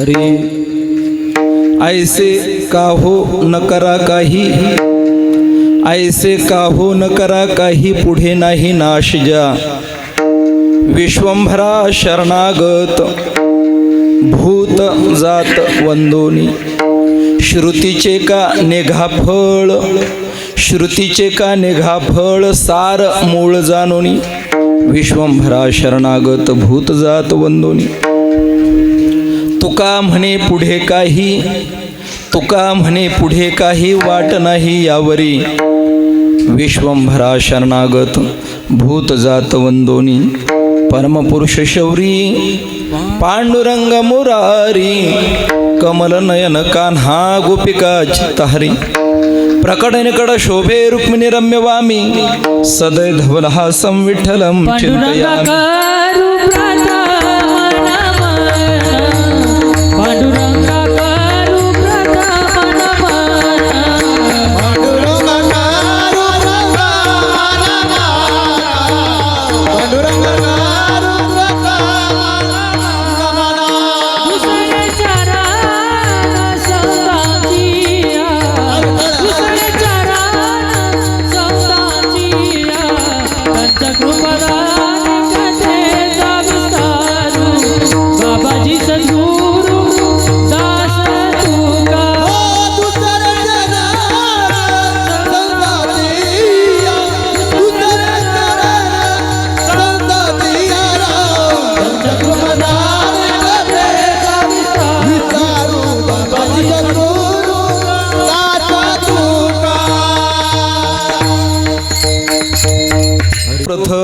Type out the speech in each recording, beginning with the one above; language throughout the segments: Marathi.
हरी ऐसे काहो न करा काही, ऐसे काहो न करा काही, पुढे नाही नाश जा विश्वंभरा शरणागत भूत जात वंदोनी. श्रुतीचे का निघा फळ, श्रुतीचे का निघा फळ, सार मूळ जाणोनी विश्वंभरा शरणागत भूत जात वंदोनी. तुका म्हणे पुढे काही, तुका म्हणे पुढे काही, वाट नाही यावरी विश्वंभरा शरणागत भूत जात वंदोनी. परमपुरुष शौरी पांडुरंग मुरारी, कमल नयन कान्हा गोपिका चित्तहरी. प्रकट निकट शोभे रुक्मिणी रम्य वामी, सदै धवलहासं विठ्ठलं चिंतयामि.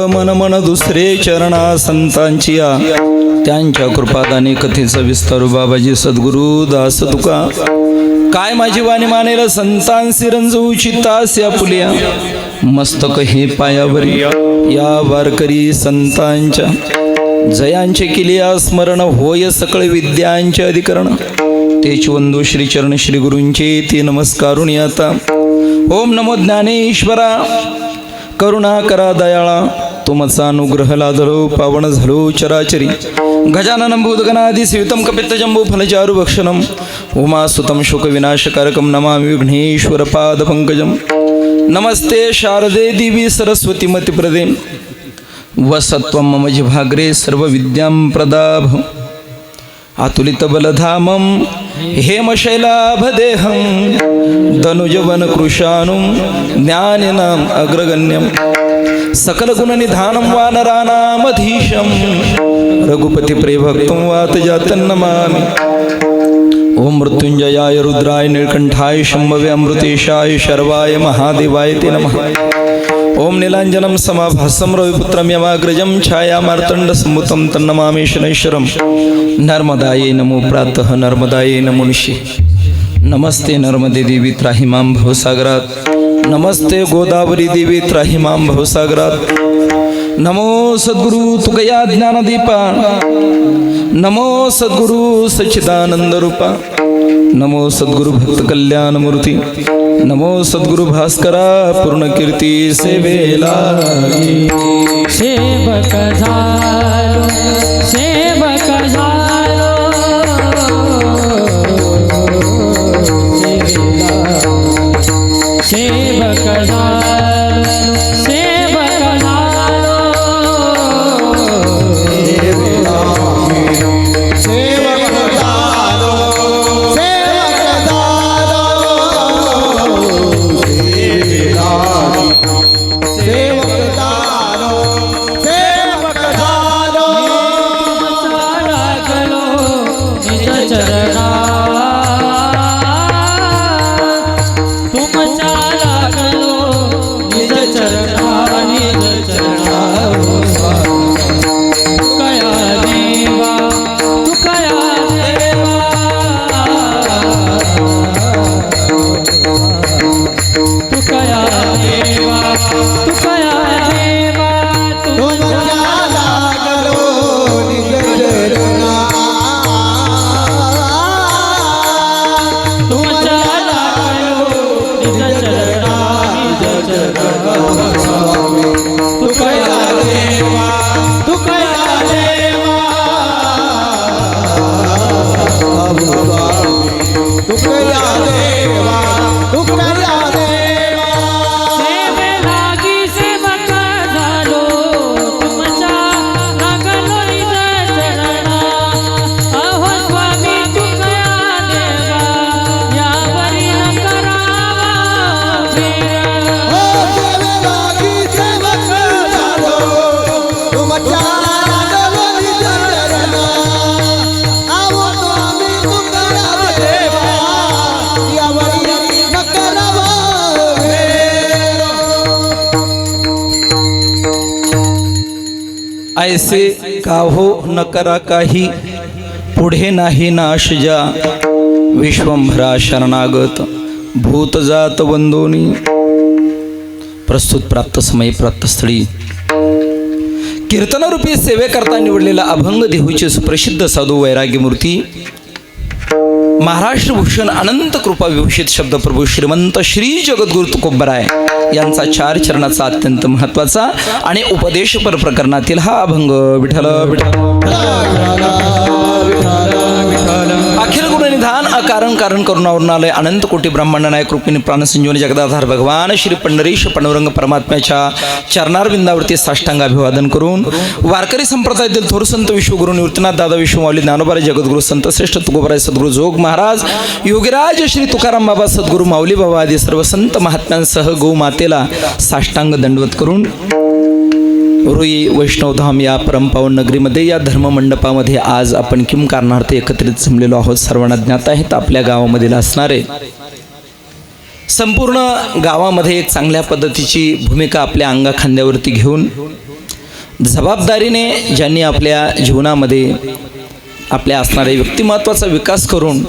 मन मन दुसरे चरणा संतांची या, त्यांच्या कृपादाने कथेचा विस्तार बाबाजी सद्गुरु दास तुका. काय माझी वाणी मानेल संतांसी रंजू चित्तास या पुलिया, मस्तक हे पायावरी या वारकरी संतांच्या. जयांचे किलिया स्मरण होय सकळ विद्यांचे अधिकरण, तेच वंदो श्री चरण श्री गुरूंचे ते नमस्कारून आता. ओम नमो ज्ञानेश्वरा, करुणा करा दयाळा, तुमचा अनुग्रह लादलो पावन झालो चराचरी. गजाननं भूतगणादि सेवितं कपित्तजम्बो फलचारु भक्षणं, उमासुतं शोकविनाशकारकं नमामि विघ्नेश्वर पादपङ्कजं. नमस्ते शारदे देवी सरस्वती मतिप्रदे, वसत्वं मम जिह्वाग्रे सर्वविद्यां प्रदाभ. अतुलितबलधामं हेमशैलाभदेहं, दनुजवनकृशानुं ज्ञानिनाम् अग्रगण्यं. सकलगुणनिधानं वानराणामधीशं, रघुपतिप्रियभक्तं वातजातं नमामि. ओम मृत्युंजयाय रुद्राय नीलकंठाय शंभवे अमृतेशाय शर्वाय महादेवाय ते नमः. ओम नीलांजनं समाभासं रविपुत्रं यमाग्रजं छायामार्तण्ड संभूतं तन्नमामि शनैश्वरं. नर्मदायै नमो प्रातः, नर्मदायै नमो निशि. नमस्ते नर्मदे देवी त्राहि मां भवसागरात्, नमस्ते गोदावरी देवी त्राहि मां भवसागरात्. नमो सद्गुरु तुकया ज्ञानदीपा, नमो सद्गुरु सच्चिदानंद रूपा, नमो सद्गुरु भक्त कल्याण मूर्ती, नमो सद्गुरु भास्करा पूर्णकीर्ती सेवेला. सेवक झालो, सेवक झालो, सेवक झालो, सेवक झालो, ऐसे का हो न करा काही, पुढे नाही नाश जा, विश्वंभरा शरणागत भूत जात वंदोनी. प्रस्तुत प्राप्त समय प्राप्त स्थळी कीर्तनरूपी सेवेकरता निवडलेला अभंग देहूचे सुप्रसिद्ध साधू वैराग्यमूर्ती महाराष्ट्र भूषण अनंत कृपा विभूषित शब्दप्रभू श्रीमंत श्री जगद्गुरु तुकोबराय यांचा 4 चरणाचा अत्यंत महत्त्वाचा आणि उपदेशपर प्रकरणातील हा अभंग. विठ्ठल विठ्ठल अखिल गुणनिधान अकारण कारण करुणावरणालय अनंत कोटी ब्रह्मांड नायक कृपेने प्राणसंजीवनी जगदाधार भगवान श्री पंढरीश पांडुरंग परमात्म्याच्या चरणारविंदावरती साष्टांग अभिवादन करून वारकरी संप्रदायातील थोर संत विश्वगुरु निवृत्तीनाथ दादा विश्वमाऊली ज्ञानोबा जगद्गुरु संत श्रेष्ठ तुकोबराय सद्गुरु जोग महाराज योगीराज श्री तुकाराम बाबा सद्गुरु माऊली बाबा आदी सर्व संत महात्म्यांसह गौ मातेला साष्टांग दंडवत करून रुई वैष्णवधाम या परमपावन नगरीमध्ये या धर्ममंडपामध्ये आज आपण किम कारणार्थ एकत्रित जमलेलो आहोत. सर्वांना ज्ञात आहेत आपल्या गावामधील असणारे संपूर्ण गावामध्ये एक चांगल्या पद्धतीची भूमिका आपल्या अंगाखांद्यावरती घेऊन जबाबदारीने ज्यांनी आपल्या जीवनामध्ये आपल्या असणाऱ्या व्यक्तिमत्वाचा विकास करून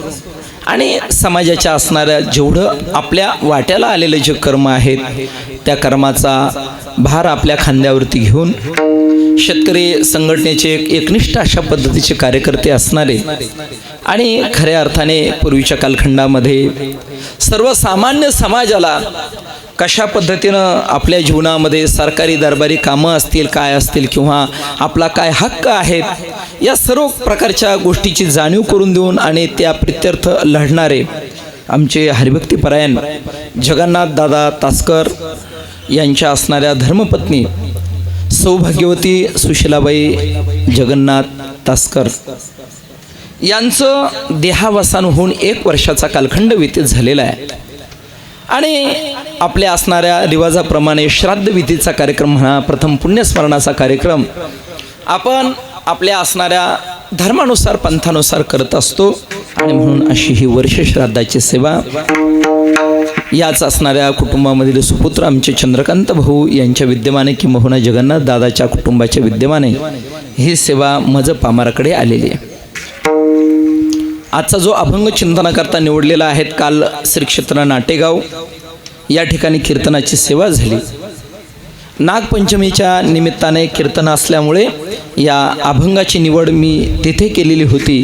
आणि समाजाच्या असणाऱ्या जेवढं आपल्या वाट्याला आलेले जे कर्म आहेत त्या कर्माचा भार आपल्या खांद्यावरती घेऊन शेतकरी संघटनेचे एकनिष्ठ अशा पद्धतीचे कार्यकर्ते असणारे आणि खऱ्या अर्थाने पूर्वीच्या कालखंडामध्ये सर्वसामान्य समाजाला कशा पद्धतीनं आपल्या जीवनामध्ये सरकारी दरबारी कामं असतील काय असतील किंवा आपला काय हक्क आहेत या सर्व प्रकारच्या गोष्टीची जाणीव करून देऊन आणि त्या प्रित्यर्थ लढणारे आमचे हरिभक्तीपरायण जगन्नाथ दादा तासकर यांच्या असणाऱ्या धर्मपत्नी सौभाग्यवती सुशीलाबाई जगन्नाथ तासकर यांचं देहावसान होऊन 1 वर्षाचा कालखंड व्यतीत झालेला आहे आणि आपल्या असणाऱ्या रिवाजाप्रमाणे श्राद्ध विधीचा कार्यक्रम म्हणा प्रथम पुण्यस्मरणाचा कार्यक्रम आपण आपल्या असणाऱ्या धर्मानुसार पंथानुसार करत असतो आणि म्हणून अशी ही वर्ष श्राद्धाची सेवा याच असणाऱ्या कुटुंबामधील सुपुत्र आमचे चंद्रकांत भाऊ यांच्या विद्यमाने किंबहुना जगन्नाथ दादाच्या कुटुंबाच्या विद्यमाने ही सेवा मज पामाराकडे आलेली आहे. आजचा जो अभंग चिंतनाकरता निवडलेला आहे काल श्री क्षेत्र नाटेगाव या ठिकाणी कीर्तनाची सेवा झाली. नागपंचमीच्या निमित्ताने कीर्तन असल्यामुळे या अभंगाची निवड मी तिथे केलेली होती.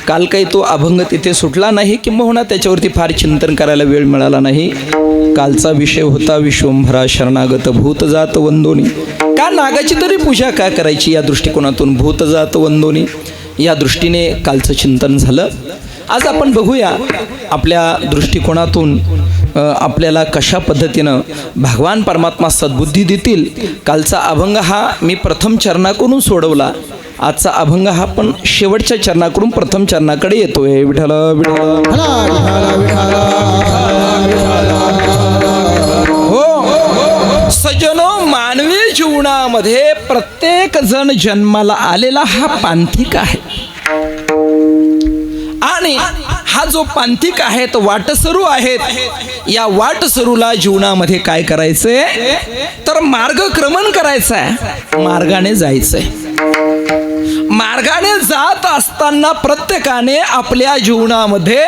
काल काही तो अभंग तिथे सुटला नाही किंबहुना त्याच्यावरती फार चिंतन करायला वेळ मिळाला नाही. कालचा विषय होता विश्वंभरा शरणागत भूतजात वंदोनी. का नागाची तरी पूजा काय करायची या दृष्टिकोनातून भूतजात वंदोनी या दृष्टीने कालचं चिंतन झालं. आज आपण बघूया आपल्या दृष्टिकोनातून आपल्याला कशा पद्धतीनं भगवान परमात्मा सद्बुद्धी देतील. कालचा अभंग हा मी प्रथम चरणाकडून सोडवला. आजचा अभंग हा पण शेवटच्या चरणाकडून प्रथम चरणाकडे येतोय. विठ्ठल विठ्ठल हो सज्जनो, मानवी जीवनामध्ये प्रत्येक जण जन्माला आलेला हा पांथिक आहे आणि हा जो पांथिक आहे तो वाटसरू आहेत. या वाटसरूला जीवनामध्ये काय करायचंय तर मार्गक्रमण करायचं आहे, मार्गाने जायचंय. मार्गाने जात असताना प्रत्येकाने आपल्या जीवनामध्ये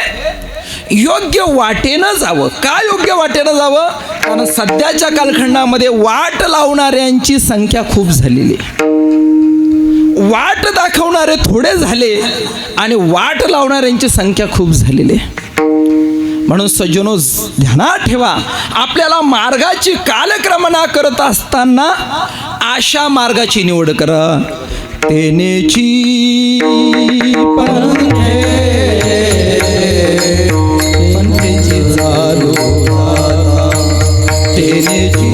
योग्य वाटेनं जावं. का योग्य वाटेनं जावं? कारण सध्याच्या कालखंडामध्ये वाट लावणाऱ्यांची संख्या खूप झालेली आहे. वाट दाखवणारे थोडे झाले आणि वाट लावणाऱ्यांची संख्या खूप झालेली आहे. म्हणून सज्जनो ध्यानात ठेवा, आपल्याला मार्गाची कालक्रमणा करत असताना अशा मार्गाची निवड करा. तेनेची पंथेची चालू तेनेची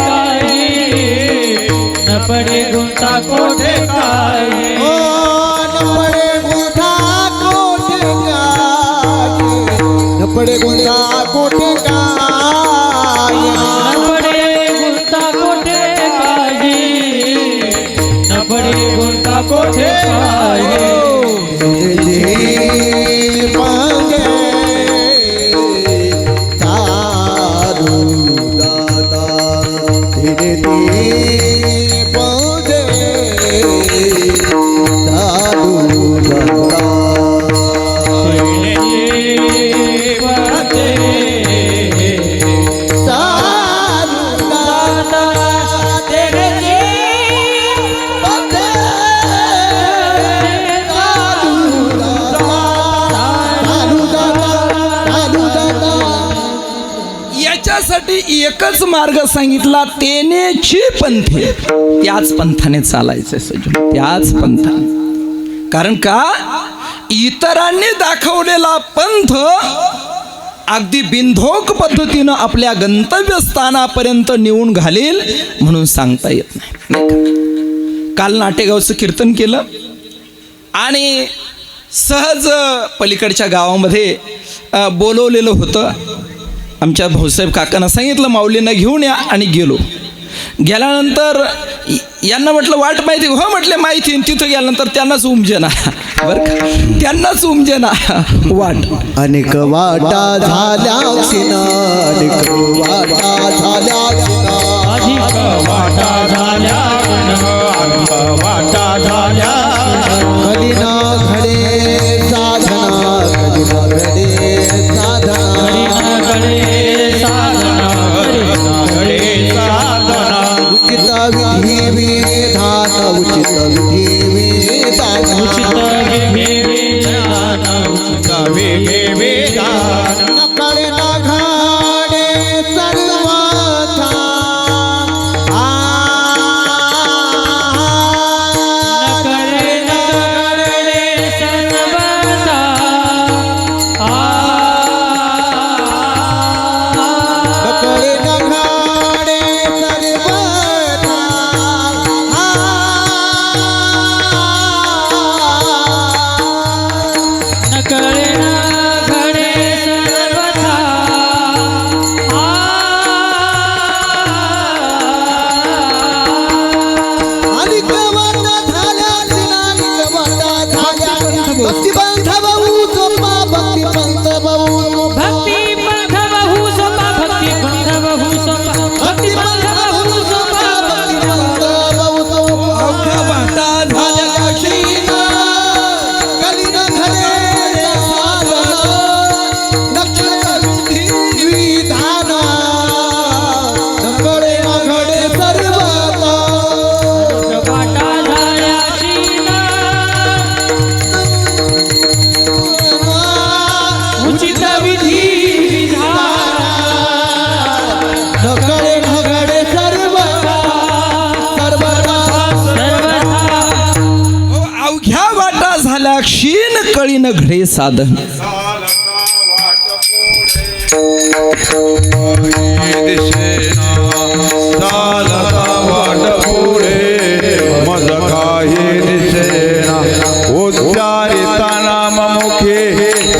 काही न पडे गुंता कोठे काही पडे गुंता कोठे काय न पडे गुंता कोठे काही न पडे गुंता कोठे काही पांगे साधू दादा धीरे धीरे पांगे साधू दादा याच्यासाठी एकच मार्ग सांगितला, तेनेची पंथे, त्याच पंथाने चालायचंय सज्जन, त्याच पंथाने. कारण का इतरांनी दाखवलेला पंथ अगदी बिनधोक पद्धतीनं आपल्या गंतव्यस्थानापर्यंत नेऊन घालेल म्हणून सांगता येत नाही का? काल नाटेगावचं कीर्तन केलं आणि सहज पलीकडच्या गावामध्ये बोलवलेलं होतं. आमच्या भाऊसाहेब काकांना सांगितलं माऊलींना घेऊन या आणि गेलो. गेल्यानंतर यांना म्हटलं वाट माहिती, हो म्हटले माहिती. तिथं गेल्यानंतर त्यांनाच उमजेना, बरं का, त्यांनाच उमजेना वाट. अनेक वाटा झाल्या अनेक वाटा झाल्या अधिक वाटा झाल्या अनेक वाटा झाल्या कधी ना घडे साधना कधी ना घडे साधना घडे साधना घडे साधना उचित विधी विधान उचित विधी विधान उचित विधी विधान उचित विधी विधान नकडे ना घडे सर्वथा नकडे नकडे सर्वथा नकडे ना घडे सर्वथा नकडे घडे सर्वथा अनेक वाटा झाल्या अनेक वाटा झाल्या भक्ती पंथ बहु सोपा भक्ती पंथ बहु भक्ती पंथ बहु सोपा भक्ती पंथ बहु सोपा भक्ती पंथ बहु सोपा भक्ती पंथ बहु सोपा अवघ्या वाटा झाल्या क्षीण कली न घडे साधना नक्षत्र विधी विधान नकडे न घडे सर्वथा वाटा झाल्या शीना उचित विधी विधान नकडे न घडे सर्वथा सर्वथा सर्वथा अवघ्या वाटा झाल्या क्षीण, कळीन घडे साधन. चालता वाट पुढे मज काही दिसेना उच्चारिता नाम मुखे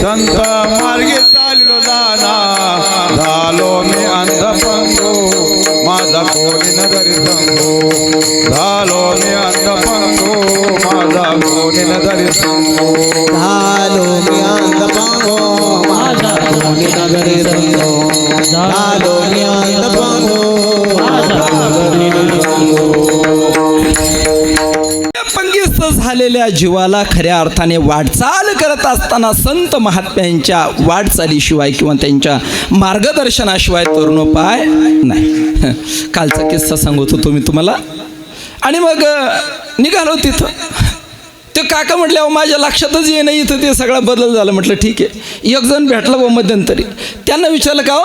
संत मार्गे चाललो जाना झालो मी अंधपंगो माझा कोणी नजरी संगो झालो मी अंधपंगो माझा कोणी नजरी संगो झालो मी अंधपांगो माझा कोणी नगरी रंगो झालो मी अंधपांगो माझा कोणी रंगो पंगिस्त झालेल्या जीवाला खऱ्या अर्थाने वाटचाल करत असताना संत महात्म्यांच्या वाटचालीशिवाय किंवा त्यांच्या मार्गदर्शनाशिवाय तरुणोपाय नाही. कालचा किस्सा सांगत होतो मी तुम्हाला. आणि मग निघालो तिथं. ते काका म्हटले अहो माझ्या लक्षातच ये नाही इथं ते सगळा बदल झाला. म्हटलं ठीक आहे. एक जण भेटला व मध्यंतरी. त्यांना विचारलं का हो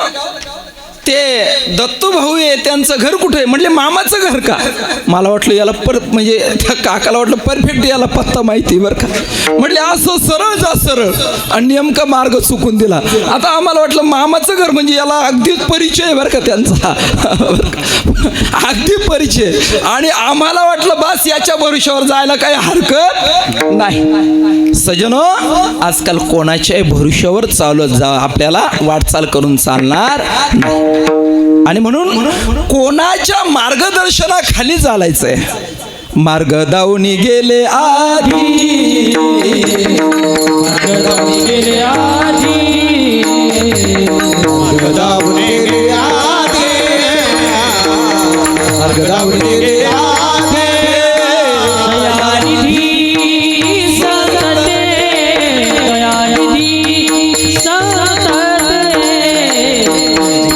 ते दत्तू भाऊ आहे त्यांचं घर कुठे आहे? म्हटले मामाचं घर का? मला वाटलं याला म्हणजे त्या काकाला वाटलं परफेक्ट याला पत्ता माहिती बरं का. म्हटले असं सरळ जा सरळ, आणि नेमका मार्ग चुकून दिला. आता आम्हाला वाटलं मामाचं घर म्हणजे याला अगदीच परिचय आहे बरं का त्यांचा, अगदी परिचय. आणि आम्हाला वाटलं बस याच्या भरोश्यावर जायला काही हरकत नाही. सजनो, आजकाल कोणाच्याही भरोश्यावर चालत जा आपल्याला वाटचाल करून चालणार नाही. आणि म्हणून कोणाच्या मार्गदर्शनाखाली चालायचंय. मार्ग दावणी गेले आधी, मार्ग दावणी गेले आधी, दावणे गेले आधी, मार्ग दावणे गेले आधी. दयानिधी सतते, दयानिधी सतते,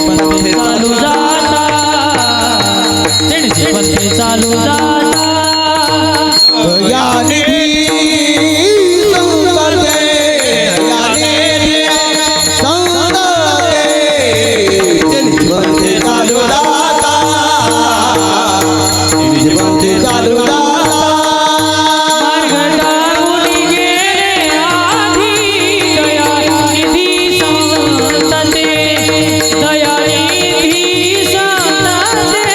पंथे चालू जाता, त्यांचे पंथे चालू जाता. दयानिधी संतते, दयानिधी संतते, पंथे चालू जाता, पंथे चालू जाता. मार्ग दावणी गेले आधी, दयानिधी संतते, दयानिधी संतते,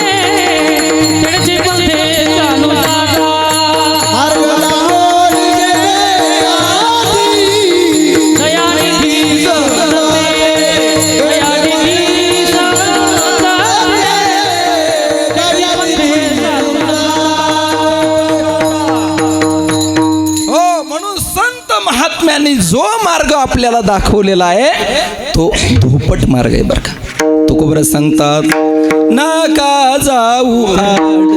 त्यांचे पंथे चालू जाता. मार्ग दावणी गेले आधी, दयानिधी संतते, दयानिधी संतते, त्यांचे पंथे चालू हो, म्हणून संत महात्म्यांनी जो मार्ग आपल्याला दाखवलेला आहे तो धोपट मार्ग आहे बरं का. तुकोबरं सांगतात, नका जाऊ आडराणी,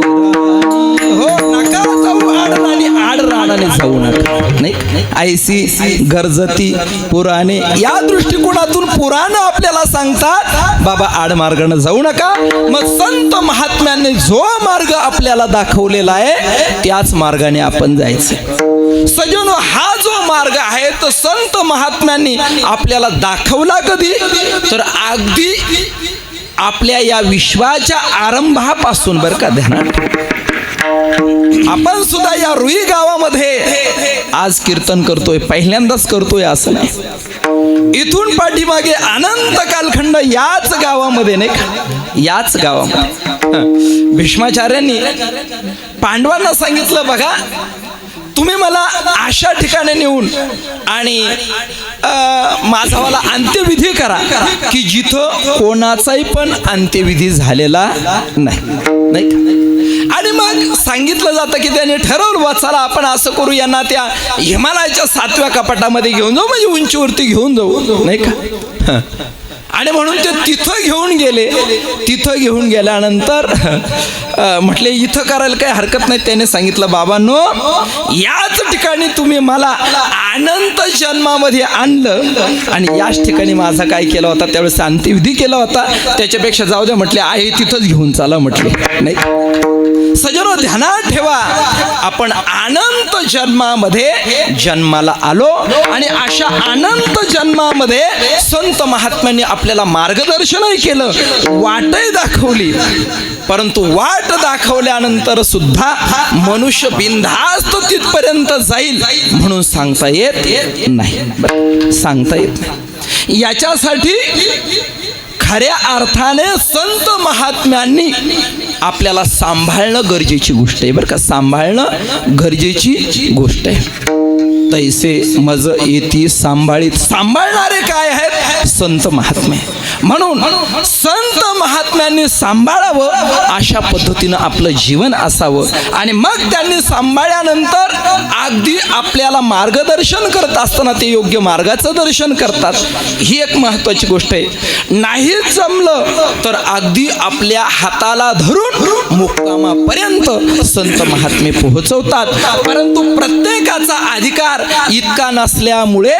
हो नका जाऊ आडराणी, आडराणाने जाऊ नका. नाही, ऐसी गरजती पुराणे, या दृष्टिकोनातून पुराण आपल्याला सांगतात बाबा आडमार्गाने जाऊ नका. मग संत महात्म्यांनी जो मार्ग आपल्याला दाखवलेला आहे त्याच मार्गाने आपण जायचं. सजनो, हा जो मार्ग आहे तो संत महात्म्यांनी आपल्याला दाखवला कधी, तर अगदी आपल्या या विश्वाच्या आरंभापासून बरं का. ध्यानात आपण सुद्धा या रुई गावामध्ये आज कीर्तन करतोय, पहिल्यांदाच करतोय असं नाही. इथून पाठीमागे अनंत कालखंड याच गावामध्ये, नाही का, याच गावामध्ये भीष्माचार्यांनी पांडवांना सांगितलं, बघा तुम्ही मला अशा ठिकाणी नेऊन आणि माझावाला अंत्यविधी करा की जिथं कोणाचाही पण अंत्यविधी झालेला नाही. आणि मग सांगितलं जातं की त्याने ठरवलं, चला आपण असं करू, यांना त्या हिमालयाच्या 7व्या कपाटामध्ये घेऊन जाऊ, म्हणजे उंचीवरती घेऊन जाऊ, नाही का. आणि म्हणून ते तिथं घेऊन गेले. तिथं घेऊन गेल्यानंतर म्हटले इथं करायला काही हरकत नाही. त्याने सांगितलं, बाबांनो याच ठिकाणी तुम्ही मला अनंत जन्मामध्ये आणलं आणि याच ठिकाणी माझा काय केला होता, त्यावेळेस अंत्यविधी केला होता, त्याच्यापेक्षा जाऊ द्या म्हटले, आहे तिथंच घेऊन चाला म्हटले. नाही सजनो, ध्यानात ठेवा, आपण अनंत जन्मामध्ये जन्माला आलो आणि अशा अनंत जन्मामध्ये संत महात्म्यांनी आपल्याला मार्गदर्शनही केलं, वाटही दाखवली. परंतु वाट दाखवल्यानंतर सुद्धा मनुष्य बिनधास्त तिथपर्यंत जाईल म्हणून सांगता येत नाही. सांगता येत नाही. याच्यासाठी खऱ्या अर्थाने संत महात्म्यांनी आपल्याला सांभाळणं गरजेची गोष्ट आहे बरं का. सांभाळणं गरजेची गोष्ट आहे. तैसे मज येती सांभाळीत, सांभाळणारे काय आहेत, संत महात्मे. म्हणून संत महात्म्यांनी सांभाळावं, अशा पद्धतीनं आपलं जीवन असावं. आणि मग त्यांनी सांभाळल्यानंतर अगदी आपल्याला मार्गदर्शन करत असताना ते योग्य मार्गाचं दर्शन करतात. ही एक महत्वाची गोष्ट आहे. नाही जमलं तर अगदी आपल्या हाताला धरून मुक्कामापर्यंत संत महात्मे पोहोचवतात. परंतु प्रत्येकाचा अधिकार इतका नसल्यामुळे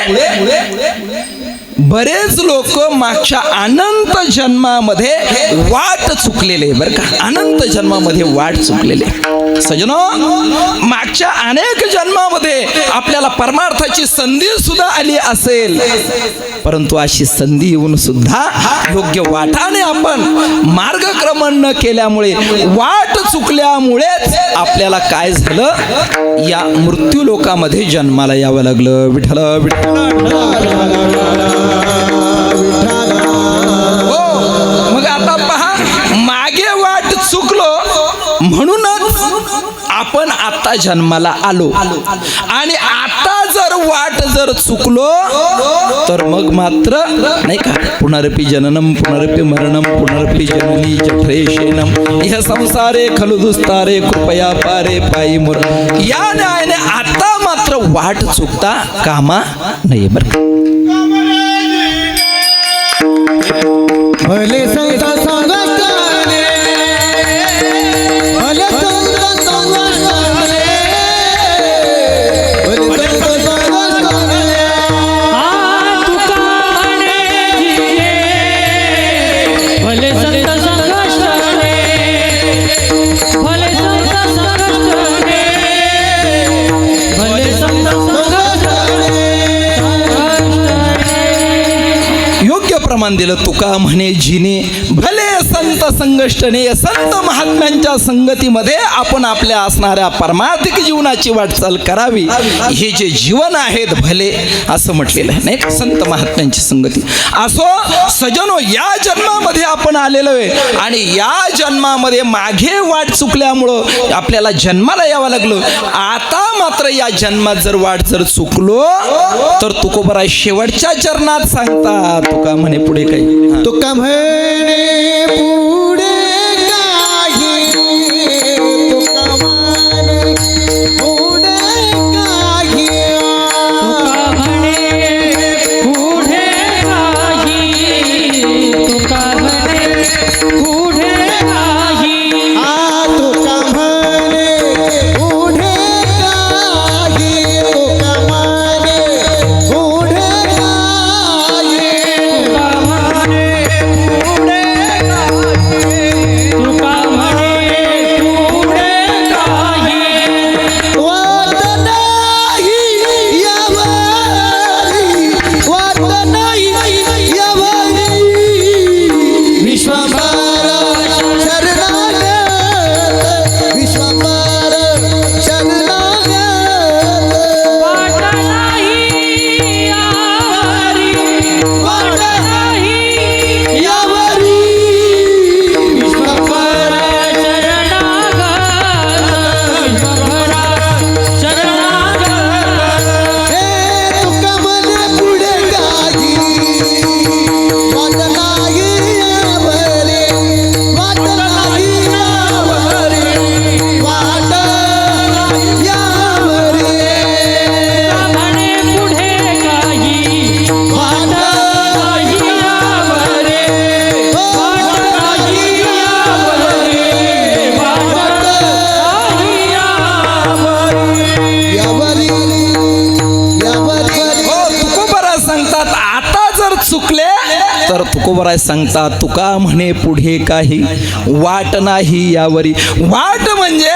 बरेच लोक मागच्या अनंत जन्मामध्ये वाट चुकलेले बरं का. अनंत जन्मामध्ये वाट चुकलेले सजनो, मागच्या अनेक जन्मामध्ये आपल्याला परमार्थाची संधी सुद्धा आली असेल, परंतु अशी संधी येऊन सुद्धा योग्य वाटाने आपण मार्गक्रमण न केल्यामुळे, वाट चुकल्यामुळेच आपल्याला काय झालं, या मृत्यू लोकामध्ये जन्माला यावं लागलं. विठ्ठल विठ्ठल. हो, मग आता पहा, मागे वाट चुकलो म्हणूनच आपण आता जन्माला आलो, आणि आता जर वाट जर चुकलो तर मग मात्र नाही का, पुनरपि जननम पुनरपि मरणम पुनरपि जननी जठरे शेनम इह संसारे खलु दुस्तारे कृपया पारे पायी मुर. या न्यायाने आता मात्र वाट चुकता कामा नाही. बरं, भले संत संगताने, भले संत संगताने, भले संत संगताने. तुका म्हणे जिये भले संत संकष्टने, भले संत संकष्टने, भले संत संकष्टने. योग्य प्रमाण दिलं. तुका म्हणे जिने भले संत संगष्टने. संत महात्म्यांच्या संगतीमध्ये आपण आपल्या असणाऱ्या परमार्थिक जीवनाची वाटचाल करावी. हे जे जीवन आहेत भले असं म्हटलेलं आहे नाही का, संत महात्म्यांची संगती. असो सजनो, या जन्मामध्ये आपण आलेलो आहे आणि या जन्मामध्ये मागे वाट चुकल्यामुळं आपल्याला जन्माला यावं लागलं. आता मात्र या जन्मात जर वाट जर चुकलो तर तुकोबराय शेवटच्या चरणात सांगता. तुका म्हणे पुढे काही, तुका म्हणे पुढे काही, तुका म्हणे पुढे काही. तुका म्हणे पुढे काही, तुका म्हणे पुढे काही. तुका म्हणे पुढे काही, तुका म्हणे पुढे काही. तुका म्हणे पुढे काही. वाट नाही यावरी, वाट नाही यावरी. विश्वंभर शरणागत, विश्वंभर शरणागत. वाट नाही यावरी, वाट नाही यावरी. विश्वंभर शरणागत, विश्वंभर शरणागत. हे तुका म्हणे पुढे काही, वाट नाही यावरी, वाट नाही यावरी, वाट यावरी. म्हणे पुढे काही, वाट नाही यावरे, वाट नाही यावरे, वाट नाही यावरे. यावरी, यावरी. हो, तुकोबराय सांगतात आता जर चुकले तर तुकोबराय सांगतात तुका म्हणे पुढे काही, वाट नाही यावरी. वाट म्हणजे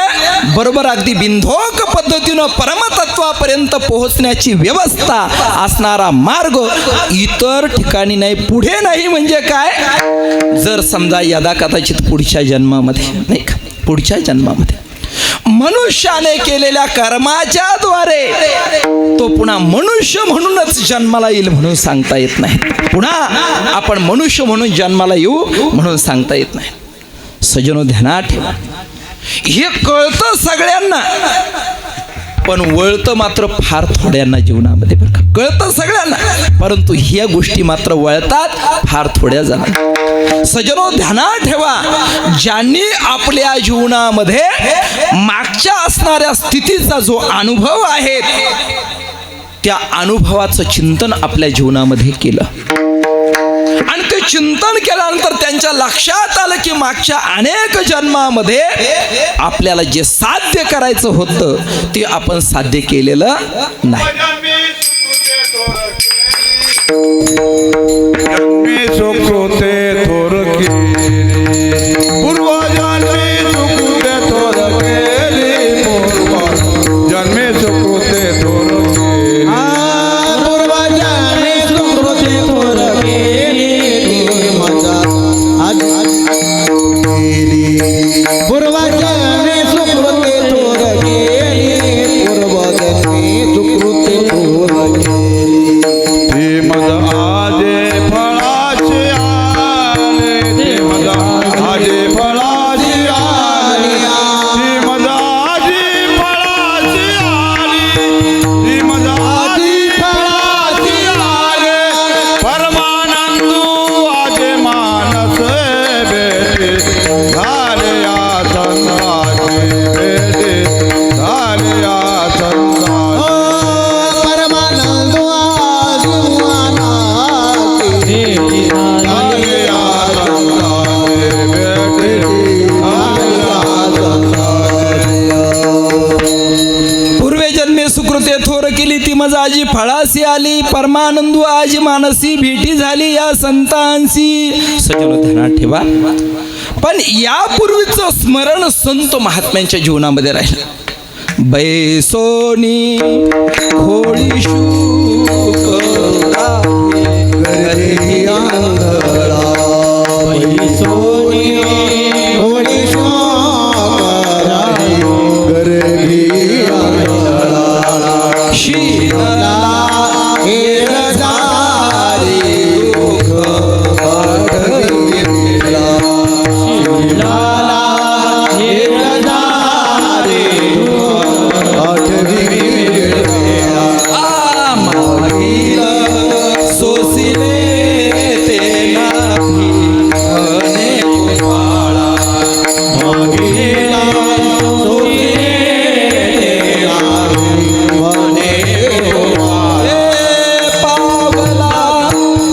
बरोबर अगदी बिनधोक पद्धतीनं परमतत्वापर्यंत पोहोचण्याची व्यवस्था असणारा मार्ग, इतर ठिकाणी नाही. पुढे नाही म्हणजे काय, जर समजा यदा कदाचित पुढच्या जन्मामध्ये नाही का, पुढच्या जन्मामध्ये मनुष्याने केलेल्या कर्माच्या द्वारे तो पुन्हा मनुष्य म्हणूनच जन्माला येईल म्हणून सांगता येत नाही. पुन्हा आपण मनुष्य म्हणून जन्माला येऊ म्हणून सांगता येत नाही. सजनो, ध्यानात ठेवा, हे कळतं सगळ्यांना, पण वळतं मात्र फार थोड्यांना जीवनामध्ये. बरं का, कळतं सगळ्यांना, परंतु ह्या गोष्टी मात्र वळतात फार थोड्या जणांना. सजनो, ध्यानात ठेवा, ज्यांनी आपल्या जीवनामध्ये मागच्या असणाऱ्या स्थितीचा जो अनुभव आहे त्या अनुभवाचं चिंतन आपल्या जीवनामध्ये केलं आणि ते चिंतन केल्यानंतर त्यांच्या लक्षात आलं की मागच्या अनेक जन्मामध्ये आपल्याला जे साध्य करायचं होतं ते आपण साध्य केलेलं नाही. जन्मी सुकृते थोर केली, पूर्वजन्मी सुकृते थोर केली, जन्मी सुकृते थोर केली. पूर्वजांनी सुकृते थोर पूर्वजन्मे सुकृते थोर केली पूर्वजन्मे सुकृते थोर केली श्रीमद आजे फळाचे आले श्रीमद आजे फळाचे आले श्रीमद आजी फळाचे आले श्रीमद आजी फळाचे आले परमानंदू आजे मानस बेटे झाले या संताचे बेटे झाले या संताचे परमानंद पूर्वजन्मे सुकृते थोर केली ती मज आजी फळासी आली परमानंदू आजी मानसी भेटी झाली या संतांशी सजनो ध्यानात ठेवा. पण यापूर्वीचं स्मरण संत महात्म्यांच्या जीवनामध्ये राहिलं. बैसोनी खोळी शूक घरी आंधळा बैसोनी होडी शोकरा घरी आंधळा शीला हेर झारी दुःख आठविला शीलाला हेर झारी दुःख आठविला मागील सोसिले ते नाही म्हणे गोपाळा मागेला सोसिले ते नाही म्हणे गोपाळा. हे पावला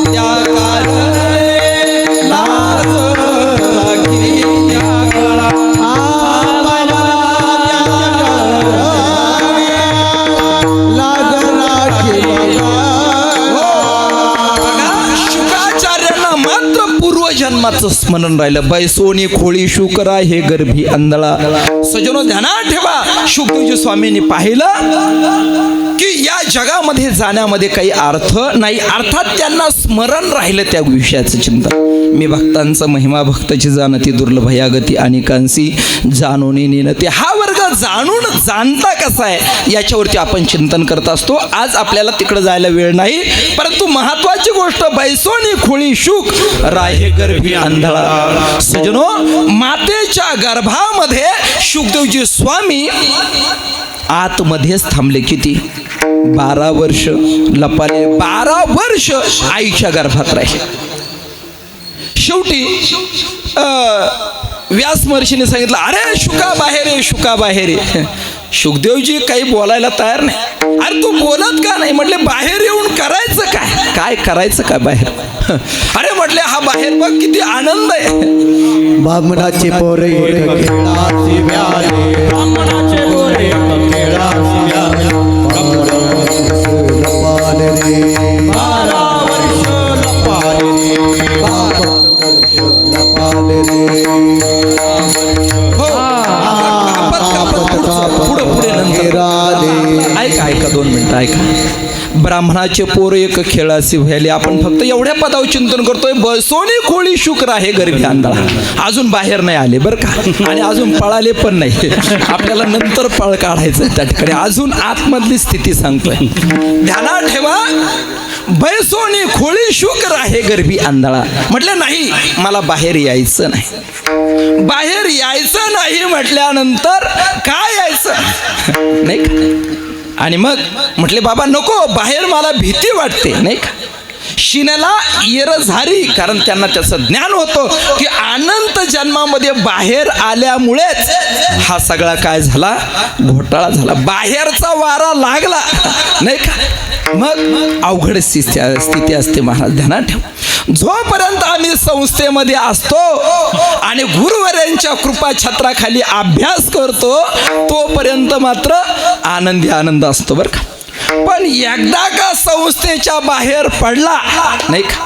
त्या कारणे लाज राखी त्या काळा. शुकाचार्यांना मात्र पूर्वजन्माचं स्मरण राहिलं. बैसोनी खोळी शुकरा हे गर्भी अंधळा. सजनो ध्यानात ठेवा. शुकदेवजी स्वामींनी पाहिलं की या जगामध्ये जाण्यामध्ये काही अर्थ नाही. अर्थात त्यांना स्मरण राहिलं त्या विषयाचं चिंतन. मी भक्तांचा महिमा भक्ताची जाणती दुर्लभ या गती अनेकांशी जाणून नेनते. हा वर्ग जाणून जाणता कसा आहे याच्यावरती आपण चिंतन करत असतो. आज आपल्याला तिकडे जायला वेळ नाही. परंतु महत्वाची गोष्ट बैसोनी खोळी शुक राहे गर्भी अंधळा. सजनो मातेच्या गर्भामध्ये शुकदेवजी स्वामी आतमध्येच थांबले. किती 12 वर्ष लपाले. 12 वर्ष आईच्या गर्भात राहिले. शेवटी व्यास महर्षीने सांगितलं अरे शुका बाहेर आहे शुका बाहेर आहे. शुकदेवजी काही बोलायला तयार नाही. अरे तू बोलत का नाही. म्हटले बाहेर येऊन करायचं काय. काय करायचं काय बाहेर. अरे म्हटले हा बाहेर बघ किती आनंद आहे. बामणाचे पोरे खेळाची व्याले ब्राह्मणाचे गोरे खेळाची व्याले लपाले रे 12 वर्ष लपाले रे 12 वर्ष लपाले रे हो पुढे पुढे नंतर ऐका ऐका 2 मिनिटं ऐका. ब्राह्मणाचे पोर एक खेळाची व्हायले. आपण फक्त एवढ्या पदावर चिंतन करतोय. बसोनी खोळी शुक्र आहे गर्भी आंधळा. अजून बाहेर नाही आले बरं का. आणि अजून पळाले पण नाही. आपल्याला नंतर पळ काढायचं त्या ठिकाणी. अजून आतमधली स्थिती सांगतोय. ध्यानात ठेवा. बैसोनी खोळी शुक्र आहे गर्भी आंधळा. म्हटलं नाही मला बाहेर यायचं नाही. बाहेर यायचं नाही म्हटल्यानंतर काय यायचं नाही का. आणि मग म्हटले बाबा नको बाहेर मला भीती वाटते नाही का. शिनेला येरझारी कारण त्यांना त्याचं ज्ञान होतं की अनंत जन्मामध्ये बाहेर आल्यामुळेच हा सगळा काय झाला घोटाळा झाला. बाहेरचा वारा लागला नाही का. मग अवघड स्थिती असते. महाराज ध्यानात ठेव. जोपर्यंत आम्ही संस्थेमध्ये असतो आणि गुरुवर्यांच्या कृपा छत्राखाली अभ्यास करतो तोपर्यंत मात्र आनंदी आनंद असतो बरं का. पण एकदा का संस्थेच्या बाहेर पडला नाही का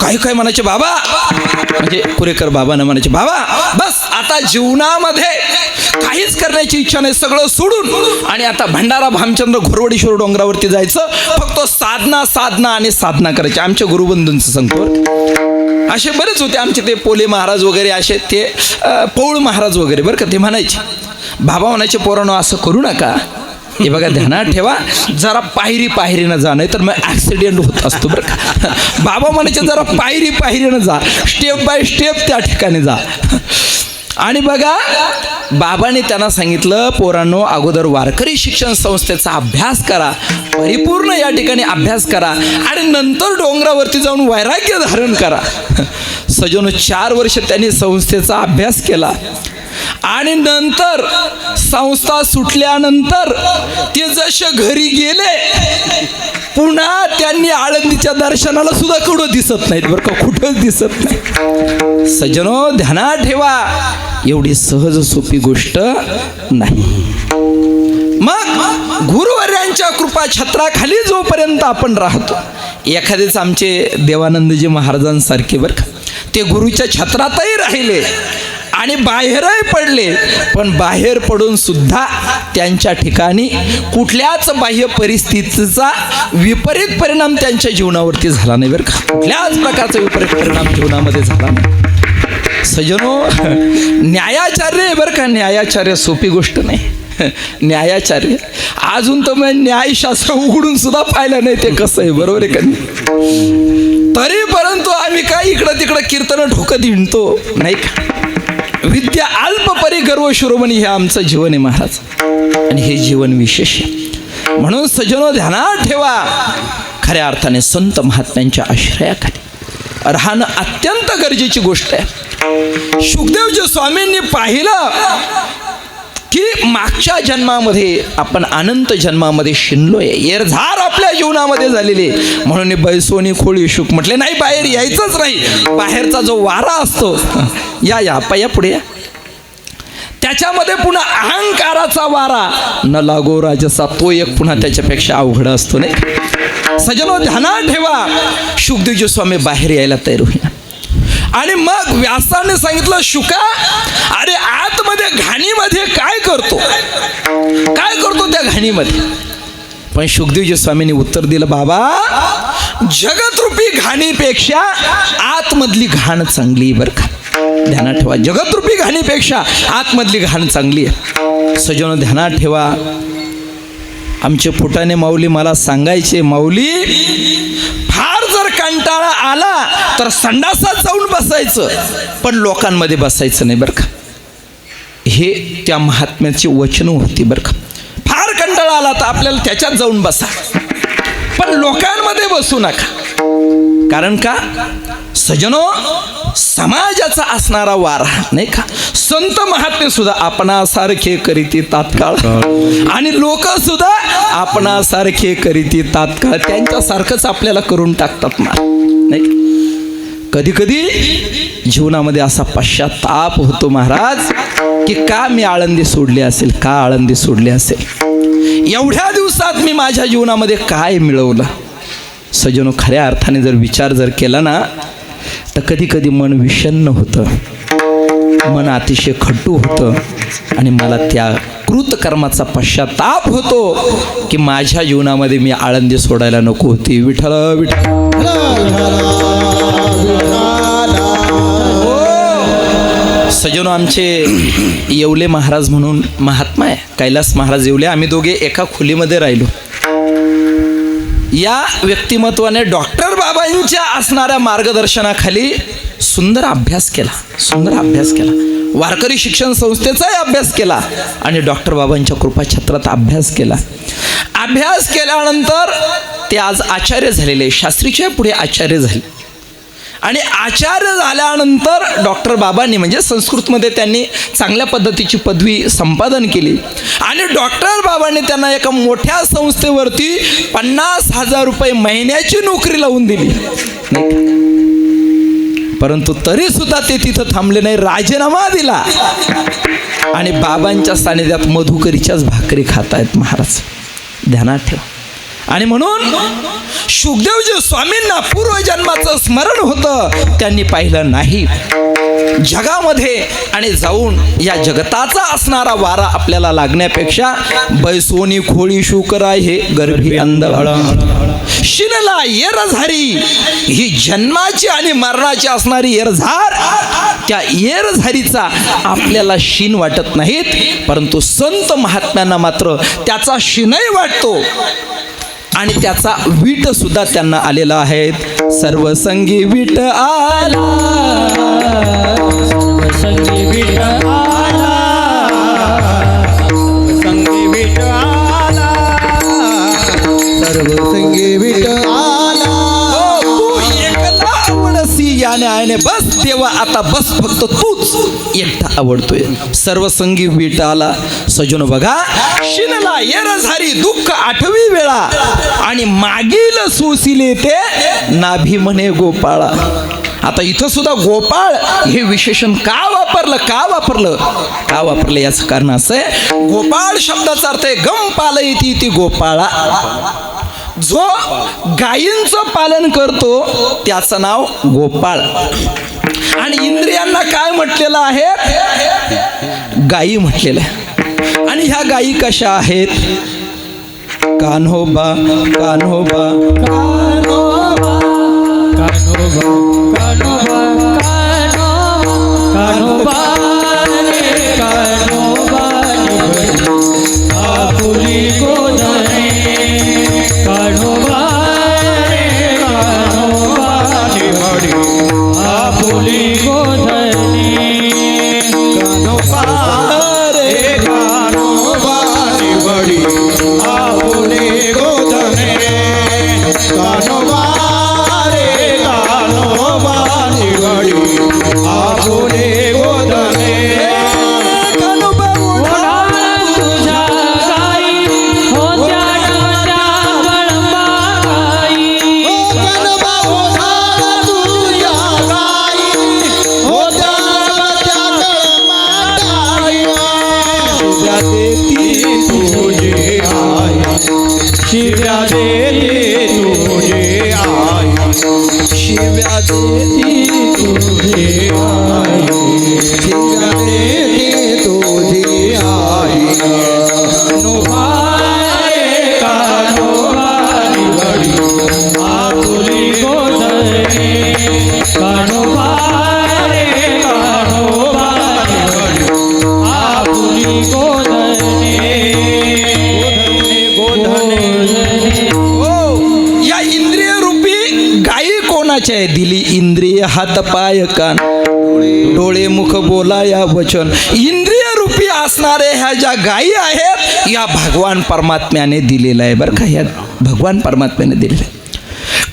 काही काय म्हणायचे बाबा, म्हणजे कुरेकर बाबांना म्हणायचे बाबा बस आता जीवनामध्ये काहीच करण्याची इच्छा नाही, सगळं सोडून आणि आता भंडारा भामचंद्र घोरवडेश्वर डोंगरावरती जायचं, फक्त साधना साधना आणि साधना करायची. आमच्या गुरुबंधूंचं सांगतो, असे बरेच होते आमचे, ते पोले महाराज वगैरे असे, ते पौळ महाराज वगैरे बरं का, ते म्हणायचे बाबा म्हणायचे पोरांनो असं करू नका, हे बघा ध्यानात ठेवा, जरा पायरीनं जा, नाही तर मग ॲक्सिडेंट होत असतो बरं का. बाबा म्हणायचे जरा पायरीनं जा, स्टेप बाय स्टेप त्या ठिकाणी जा. आणि बघा बाबांनी त्यांना सांगितलं पोरांनो अगोदर वारकरी शिक्षण संस्थेचा अभ्यास करा, परिपूर्ण या ठिकाणी अभ्यास करा आणि नंतर डोंगरावरती जाऊन वैराग्य धारण करा. सजनो 4 वर्ष त्यांनी संस्थेचा अभ्यास केला आणि नंतर संस्था सुटल्यानंतर ते जसे घरी गेले पुन्हा त्यांनी आळंदीच्या दर्शनाला सुद्धा कुठं दिसत नाहीत बरं का, कुठंच दिसत नाही. सज्जनो ध्यानात ठेवा, एवढी सहज सोपी गोष्ट नाही. मग गुरुवर्यांच्या कृपा छत्राखाली जोपर्यंत आपण राहतो, एखादेच आमचे देवानंदजी महाराजांसारखे बरं का, ते गुरुच्या छत्रातही राहिले आणि बाहेरही पडले, पण बाहेर पडून सुद्धा त्यांच्या ठिकाणी कुठल्याच बाह्य परिस्थितीचा विपरीत परिणाम त्यांच्या जीवनावरती झाला नाही बरं का, कुठल्याच प्रकारचा विपरीत परिणाम जीवनामध्ये झाला नाही. सजनो न्यायाचार्य बरं का, न्यायाचार्य सोपी गोष्ट नाही. न्यायाचार्य अजून तर मी न्यायशास्त्र उघडून सुद्धा पाहिलं नाही ते कसं आहे, बरोबर आहे का नाही. तरी परंतु आम्ही काय इकडं तिकडं कीर्तन ठोकत हिंडतो नाही का. विद्या अल्पपरी गर्व शिरोमणी हे आमचं जीवन आहे महाराज, आणि हे जीवन विशेष आहे. म्हणून सज्जनो ध्यानात ठेवा, खऱ्या अर्थाने संत महात्म्यांच्या आश्रयाखाली राहणं अत्यंत गरजेची गोष्ट आहे. शुकदेवजी स्वामींनी पाहिलं की मागच्या जन्मामध्ये आपण अनंत जन्मामध्ये शिनलोय, येरझार आपल्या जीवनामध्ये झालेली, म्हणून बैसोनी खोळी शुक म्हटले नाही बाहेर यायचंच नाही. बाहेरचा जो वारा असतो, या पुढे या, त्याच्यामध्ये पुन्हा अहंकाराचा वारा न लागो राजसा, तो एक पुन्हा त्याच्यापेक्षा अवघड असतो नाही. सजनो ध्यानात ठेवा, शुकदेवजी स्वामी बाहेर यायला तयार होईना. आणि मग व्यासाने सांगितलं शुका अरे आतमध्ये घाणीमध्ये काय करतो त्या घाणीमध्ये. पण शुकदेवजी स्वामींनी उत्तर दिलं बाबा जगतरूपी घाणीपेक्षा आतमधली घाण चांगली बरं का. ध्यानात ठेवा, जगतरूपी घाणीपेक्षा आतमधली घाण चांगली आहे. सजनो ध्यानात ठेवा, आमचे फुटाणे माऊली मला सांगायचे, माऊली फार जर कंटाळा आला तर संडासात जाऊन बसायचं, पण लोकांमध्ये बसायचं नाही बरं का. हे त्या महात्म्याची वचनं होती बरं का. फार कंटाळा आला तर आपल्याला त्याच्यात जाऊन बसा, पण लोकांमध्ये बसू नका. कारण का सजनो समाजाचा असणारा वारा नाही का, संत महात्मे सुद्धा आपणासारखे करीती तात्काळ आणि लोक सुद्धा आपणासारखे करीती तात्काळ, त्यांच्यासारखंच आपल्याला करून टाकतात नाही. कधी कधी जीवनामध्ये असा पश्चाताप होतो महाराज की का मी आळंदी सोडली असेल, का आळंदी सोडली असेल, एवढ्या दिवसात मी माझ्या जीवनामध्ये काय मिळवलं. सजनो खऱ्या अर्थाने जर विचार जर केला ना तर कधी कधी मन विषण्ण होतं, मन अतिशय खट्टू होतं आणि मला त्या कृतकर्माचा पश्चाताप होतो की माझ्या जीवनामध्ये मी आळंदी सोडायला नको होती. विठ्ठल विठ्ठल. सजनो आमचे येवले महाराज म्हणून महात्मा आहे, कैलास महाराज येवले, आम्ही दोघे एका खोलीमध्ये राहिलो. या व्यक्तिमत्वाने डॉक्टर बाबांच्या असणाऱ्या मार्गदर्शनाखाली सुंदर अभ्यास केला, वारकरी शिक्षण संस्थेचाही अभ्यास केला आणि डॉक्टर बाबांच्या कृपा छत्रात अभ्यास केल्यानंतर ते आज आचार्य झालेले, शास्त्रीच्या पुढे आचार्य झाले. आणि आचार्य झाल्यानंतर डॉक्टर बाबांनी म्हणजे संस्कृतमध्ये त्यांनी चांगल्या पद्धतीची पदवी संपादन केली आणि डॉक्टर बाबांनी त्यांना एका मोठ्या संस्थेवरती 50,000 रुपये महिन्याची नोकरी लावून दिली. परंतु तरी सुद्धा ते तिथं थांबले नाही, राजीनामा दिला आणि बाबांच्या सानिध्यात मधुकरीच्याच भाकरी खात आहेत महाराज. ध्यानात ठेवा, आणि म्हणून शुकदेवजी स्वामींना पूर्वजन्माचं स्मरण होतं, त्यांनी पाहिलं नाही जगामध्ये आणि जाऊन या जगताचा असणारा वारा आपल्याला लागण्यापेक्षा बैसोनी खोळी शुकराय हे गर्भी अंधळ शिनला येरझारी, ही जन्माची आणि मरणाची असणारी येरझार, त्या येरझारीचा आपल्याला शिन वाटत नाहीत, परंतु संत महात्म्यांना मात्र त्याचा शिनही वाटतो आणि त्याचा वीट सुद्धा त्यांना आलेला आहे. सर्वसंगी वीट आला, संगी विठ आला, संगी विठ आला, सर्वसंगी विठ आला. तू एकला आवडसी या न्यायाने बस देवा, आता बस फक्त तूच एकटा आवडतोय. सर्वसंगी वीट आला. सजन बघा, शिनला येरझारी दुःख 8वी वेळा आणि मागील सोसिले ते नाभी म्हणे गोपाळा. आता इथं सुद्धा गोपाळ हे विशेषण का वापरलं याचं कारण असं आहे, गोपाळ शब्दाचा अर्थ आहे गम पालयती ती गोपाळा. जो गायींचं पालन करतो त्याचं नाव गोपाळ. आणि इंद्रियांना काय म्हटलेलं आहे, गायी म्हटलेलं आहे. आणि ह्या गायी कशा आहेत, कान्होबा कान्होबा कान्होबा, कान्होबा, कान्होबा, कान्होबा रे कान्होबा निवडी, आपुली गोधने, कान्होबा रे कान्होबा निवडी, आपुली गोधने, कान्होबा रे कान्होबा निवडी, आपुले गोधने. कान्होबा रे कान्होबा निवडी, आपुले गोधने. कान्होबा ओढाळ तुझ्या गाई, होत्या नवऱ्या गळंबाई, कान्होबा ओढाळ तुझ्या गाई, होत्या नवऱ्या गळंबाई. शिव्या देती तुझे आई, शिव्या देती तुझे आई, शिव्या देती तुझे आई, शिव्या देती तुझे आई. कान्होबा रे कान्होबा निवडी, आपुली गोधने, कान्होबा रे कान्होबा निवडी, आपुली गोधने, गोधने. या इंद्रिय रूपी गायी कोणाच्या आहे, दिली इंद्रिय हात पाय कान डोळे मुख बोलाया वचन. इंद्रिय रूपी असणारे ह्या ज्या गायी आहेत या भगवान परमात्म्याने दिलेला आहे बरं का. ह्या भगवान परमात्म्याने दिलेला आहे.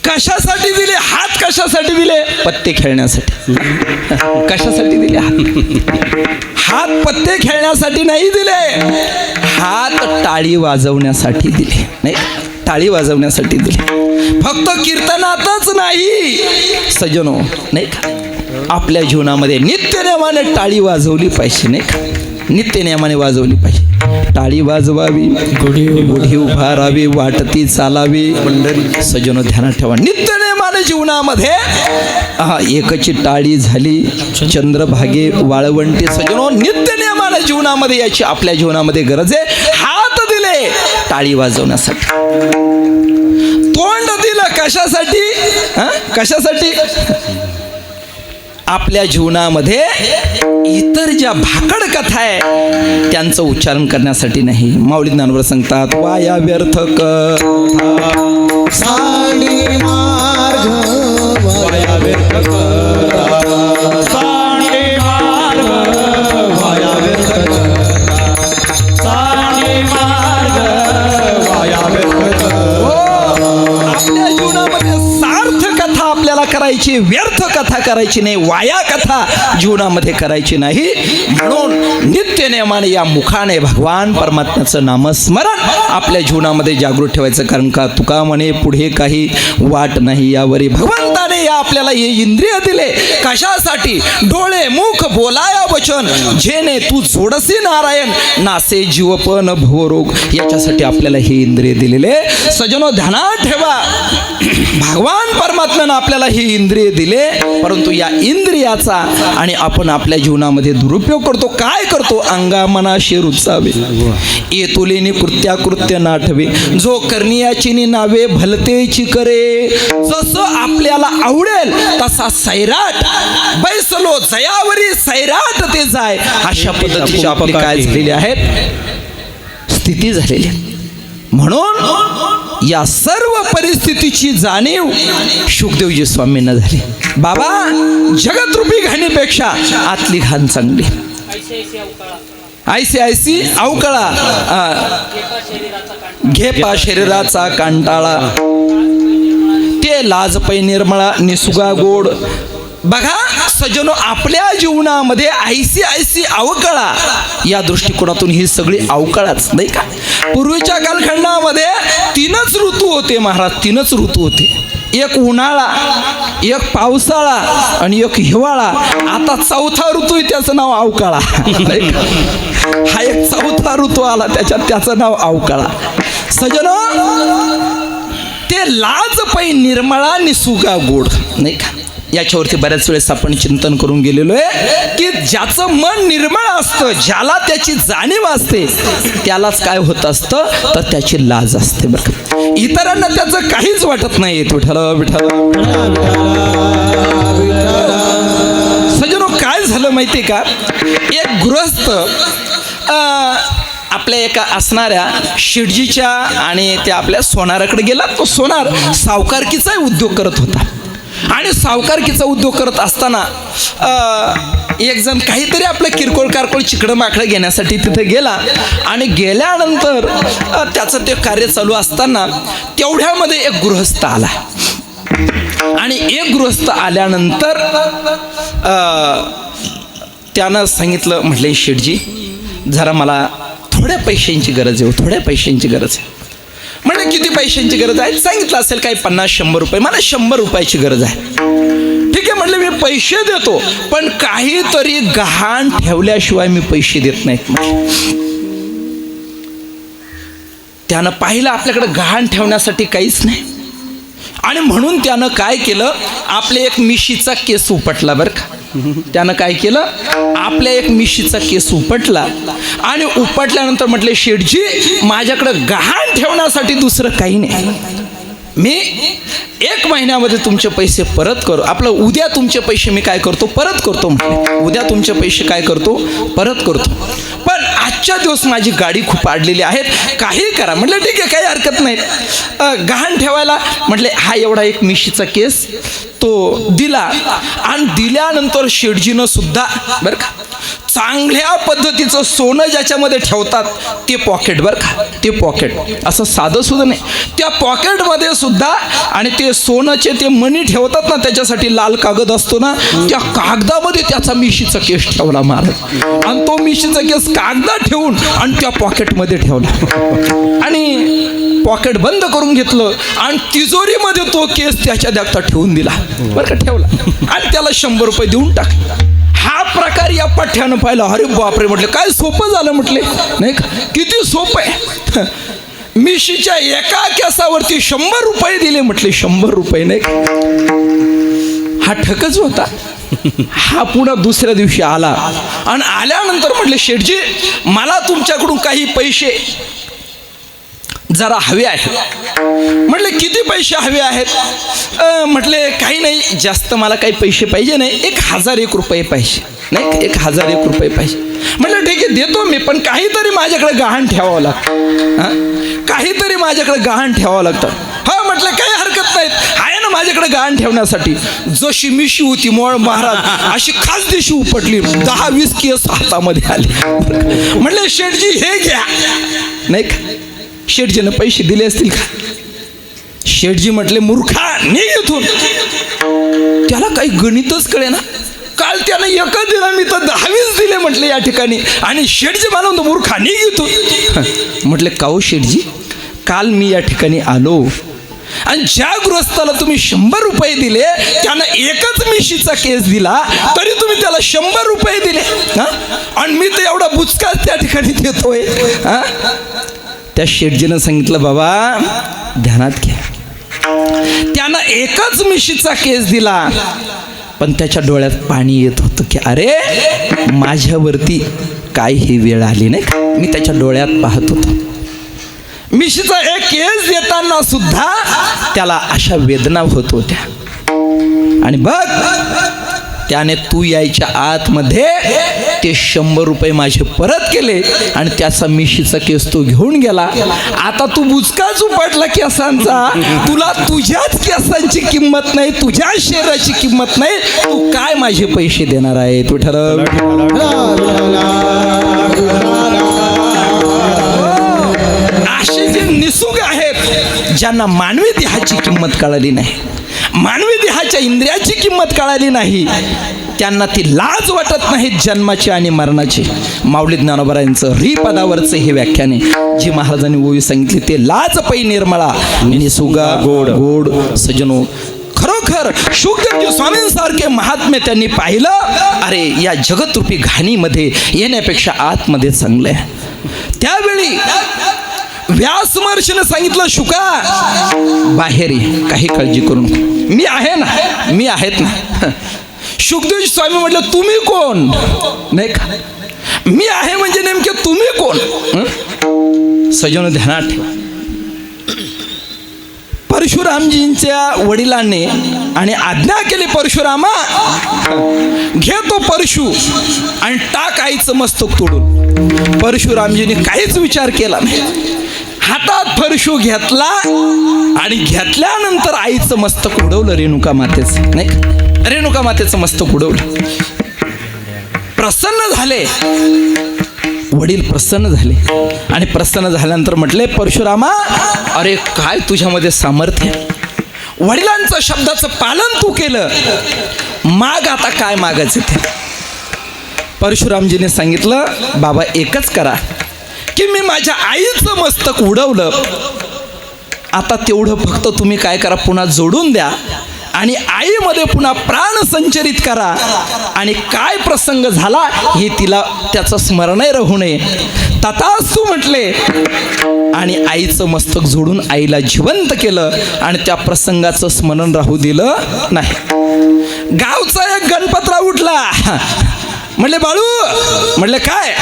कशासाठी दिले हात, कशासाठी दिले, पत्ते खेळण्यासाठी. कशासाठी दिले हात, पत्ते खेळण्यासाठी नाही दिले, हात टाळी वाजवण्यासाठी दिले. नाही, टाळी वाजवण्यासाठी दिले. फक्त कीर्तनातच नाही सज्जनो, नाही का, आपल्या जीवनामध्ये नित्यनेमाने टाळी वाजवली पाहिजे. नाही का, नित्यनेमाने वाजवली पाहिजे. टाळी वाजवावी, गुढी उभारावी, वाटती चालावी. सज्जनो ध्यानात ठेवा, नित्यनेमाने जीवनामध्ये एकची टाळी झाली चंद्रभागे वाळवंटी. सज्जनो नित्यनेमाने जीवनामध्ये याची आपल्या जीवनामध्ये गरज आहे. हात दिले टाळी वाजवण्यासाठी, तोंड दिलं कशासाठी, कशासाठी, आपल्या जीवनामध्ये इतर ज्या भाकड कथा आहे त्यांचं उच्चारण करण्यासाठी नाही. माऊली ज्ञानवर सांगतात, वाया व्यर्थ साडी मार्ग, वाया व्यर्थ कथा, सांडे मार्ग, वाया व्यर्थ कथा, सांडे मार्ग, वाया व्यर्थ कथा. आपल्या जीवनामध्ये सार्थ कथा आपल्याला करायची करायची, व्यर्थ कथा करायची नाही, वाया कथा जीवनामध्ये करायची नाही. म्हणून नित्य नेमाने या मुखाने भगवान परमात्म्याचं नामस्मरण आपल्या जीवनामध्ये जागृत ठेवायचं. कारण का तुका म्हणे पुढे काही वाट नाही यावरी. भगवंताने या आपल्याला हे इंद्रिय दिले कशासाठी? डोळे मुख बोलाया वचन जेने तू जोडसी नारायण नासे जीवपन भवरोग. याच्यासाठी आपल्याला हे इंद्रिय दिलेले. सजनो ध्यानात ठेवा, भगवान परमात्म्यानं आपल्याला ही इंद्रिय दिले, परंतु या इंद्रियाचा आणि आपण आपल्या जीवनामध्ये दुरुपयोग करतो. काय करतो? अंगा मनाशी रुचावे, येतुलेनी कृत्याकृत्य नाठवे, जो करण्याची नावे भलतेची करे. जसं आपल्याला आवडेल तसा सैराट बैसलो जयावरी सैराट ते जाय. अशा पद्धतीची आपली काय झालेली आहेत? स्थिती झालेली आहे. म्हणून या सर्व परिस्थितीची जाणीव शुकदेवजी स्वामींना झाली. बाबा, जगतरूपी घाणीपेक्षा आतली घाण चांगली. ऐसी अवकळा घेपा शरीराचा कांटाळा, ते लाज पै निर्मळा निसुगा गोड. बघा सज्जनो, आपल्या जीवनामध्ये ऐसी अवकळा या दृष्टिकोनातून ही सगळी अवकळाच नाही का. पूर्वीच्या कालखंडामध्ये 3च ऋतू होते महाराज, 3च ऋतू होते. एक उन्हाळा, एक पावसाळा आणि एक हिवाळा. आता 4था ऋतू आहे, त्याचं नाव अवकाळा. हा एक 4था ऋतू आला, त्याचं नाव अवकाळा. सज्जनो, ते लाज पै निर्मळा निसुगा गोड नाही का. याच्यावरती बऱ्याच वेळेस आपण चिंतन करून गेलेलो आहे की ज्याचं मन निर्मळ असतं, ज्याला त्याची जाणीव असते, त्यालाच काय होत असतं तर त्याची लाज असते. बरं, इतरांना त्याचं काहीच वाटत नाही. विठ्ठल विठ्ठल. सज्जनो, काय झालं माहिती का, एक गृहस्थ आपल्या एका असणाऱ्या शेटजीच्या आणि त्या आपल्या सोनाराकडे गेला. तो सोनार सावकारकीचा उद्योग करत होता आणि सावकारकीचा उद्योग करत असताना एक जण काहीतरी आपलं किरकोळ कारकोळ चिकडं माकडं घेण्यासाठी तिथे गेला आणि गेल्यानंतर त्याचं ते कार्य चालू असताना तेवढ्यामध्ये एक गृहस्थ आला. आणि एक गृहस्थ आल्यानंतर त्यानं सांगितलं, म्हटलं शेठजी जरा मला थोड्या पैशांची गरज आहे, थोड्या पैशांची गरज आहे. म्हणजे किती पैशांची गरज आहे? सांगितलं असेल काही 50-100 रुपये. मला 100 रुपयाची गरज आहे. ठीक आहे म्हटलं, मी पैसे देतो, पण काहीतरी गहाण ठेवल्याशिवाय मी पैसे देत नाहीत. त्यानं पाहिलं आपल्याकडे गहाण ठेवण्यासाठी काहीच नाही आणि म्हणून त्यानं काय केलं, आपले एक मिशीचा केस उपटला. बरं का, त्यानं काय केलं, आपल्या एक मिशीचा केस उपटला आणि उपटल्यानंतर म्हटले, शेठजी माझ्याकडे गहाण ठेवण्यासाठी दुसरं काही नाही, मी 1 महिन्यामध्ये तुमचे पैसे परत करू. आपलं उद्या तुमचे पैसे मी काय करतो, परत करतो. म्हटले उद्या तुमचे पैसे काय करतो, परत करतो, पण आजच्या दिवस माझी गाडी खूप अडलेली आहेत, काही करा. म्हटलं ठीक आहे, काही हरकत नाही. गहाण ठेवायला म्हटले हा एवढा एक मिशीचा केस तो दिला आणि दिल्यानंतर शेठजीनं सुद्धा बरं का चांगल्या पद्धतीचं सोनं ज्याच्यामध्ये ठेवतात ते पॉकेट, बरं का, ते पॉकेट असं साधं सुद्धा नाही, त्या पॉकेटमध्ये सुद्धा आणि ते सोन्याचे ते मणी ठेवतात ना, त्याच्यासाठी लाल कागद असतो ना, त्या कागदामध्ये त्याचा मिशीचा केस ठेवला महाराज. आणि तो मिशीचा केस कागदात ठेवून आणि त्या पॉकेटमध्ये ठेवला आणि पॉकेट बंद करून घेतलं आणि तिजोरीमध्ये तो केस त्याच्या देखता ठेवून दिला. बरं का, ठेवला आणि त्याला 100 रुपये देऊन टाकले. हा प्रकार या पठ्ठ्यानं पाहिला. अरे बापरे, म्हटलं काय सोपं झालं, म्हटले नाही का, किती सोपं आहे. मिशीच्या एका केसावरती 100 रुपये दिले. म्हटले 100 रुपये नाही का, हा ठकच होता. हा पुन्हा दुसऱ्या दिवशी आला आणि आल्यानंतर म्हटले, शेठजी मला तुमच्याकडून काही पैसे जरा हवे आहे. म्हटले किती पैसे हवे आहेत? म्हटले काही नाही, जास्त मला काही पैसे पाहिजे नाही, 1001 रुपये पाहिजे. नाही, 1001 रुपये पाहिजे. म्हटलं ठीक आहे देतो मी, पण काहीतरी माझ्याकडे गहाण ठेवावं लागतं, काहीतरी माझ्याकडे गहाण ठेवावं लागतं. हा म्हटलं काही हरकत नाही, आहे ना माझ्याकडे गहाण ठेवण्यासाठी. जशी मिशी होती मोळ महाराज अशी खास दिशी उपटली, 10-20 केस हातामध्ये आले. म्हटले शेठजी हे घ्या. नाही का, शेठजीनं पैसे दिले असतील का? शेठजी म्हटले मूर्खा निघ इथून. त्याला काही गणितच कळे ना. काल त्यानं एकच दिला, मी तर 10च दिले म्हटले या ठिकाणी, आणि शेठजी मला म्हणतो मूर्खा निघ इथून. म्हटले काहो शेठजी, काल मी या ठिकाणी आलो आणि ज्या गृहस्थाला तुम्ही 100 रुपये दिले त्यानं एकच मिशीचा केस दिला, तरी तुम्ही त्याला 100 रुपये दिले. आणि मी तर एवढा बुचकाच त्या ठिकाणी देतोय. त्या शेठजीनं सांगितलं बाबा ध्यानात घ्या, त्यानं एकच मिशीचा केस दिला, पण त्याच्या डोळ्यात पाणी येत होतं की अरे माझ्यावरती काय ही वेळ आली नाही का. मी त्याच्या डोळ्यात पाहत होतो. मिशीचा एक केस देताना सुद्धा त्याला अशा वेदना होत होत्या. आणि बघ त्याने तू यायच्या आतमध्ये ते 100 रुपये माझे परत केले आणि त्याचा मिशीचा केस तो घेऊन गेला. आता तू बुचकाच उपटला केसांचा, तुला तुझ्याच केसांची किंमत नाही, तुझ्या शरीराची किंमत नाही, तू काय माझे पैसे देणार आहे तू ठरव. असे जे निसुग आहेत ज्यांना मानवी देहाची किंमत कळाली नाही, मानवी देहाच्या इंद्रियाची किंमत कळाली नाही, त्यांना ती लाज वाटत नाही जन्माची आणि मरणाची. माऊली ज्ञानोबरायांचं रिपदावरचं हे व्याख्यान आहे जी महाराजांनी ओवी सांगितली, ते लाज पै निर्मळा निसुगा गोड गोड सजनो. खरोखर शुकदेवजी स्वामींसारखे महात्मे त्यांनी पाहिलं, अरे या जगतरूपी घाणीमध्ये येण्यापेक्षा आतमध्ये चांगलं आहे. त्यावेळी व्यास महर्षीने सांगितलं शुका बाहेर ये, काही काळजी करू नको, मी आहे ना, मी आहेत ना. शुकदेवजी स्वामी म्हटलं तुम्ही कोण नाही का, मी आहे म्हणजे नेमके तुम्ही कोण. सजनो ध्यानात ठेवा, परशुरामजींच्या वडिलांनी आणि आज्ञा केली परशुरामा घे तो परशु आणि टाक आईचं मस्तक तोडून. परशुरामजींनी काहीच विचार केला नाही, हातात परशु घेतला आणि घेतल्यानंतर आईचं मस्तक उडवलं, रेणुका मातेचं नाही का, रेणुका मातेचं मस्तक उडवलं. प्रसन्न झाले वडील, प्रसन्न झाले आणि प्रसन्न झाल्यानंतर म्हटले परशुरामा अरे काय तुझ्यामध्ये सामर्थ्य, वडिलांचं शब्दाचं पालन तू केलं, माग आता काय मागायचं ते. परशुरामजीने सांगितलं बाबा एकच करा की मी माझ्या आईचं मस्तक उडवलं, आता तेवढं फक्त तुम्ही काय करा पुन्हा जोडून द्या आणि आईमध्ये पुन्हा प्राण संचरित करा आणि काय प्रसंग झाला हे तिला त्याचं स्मरणही राहू नये. तथास्तु म्हटले आणि आईचं मस्तक जोडून आईला जिवंत केलं आणि त्या प्रसंगाचं स्मरण राहू दिलं नाही. गावचा एक गणपतराव उठला, म्हणले बाळू, म्हणले काय,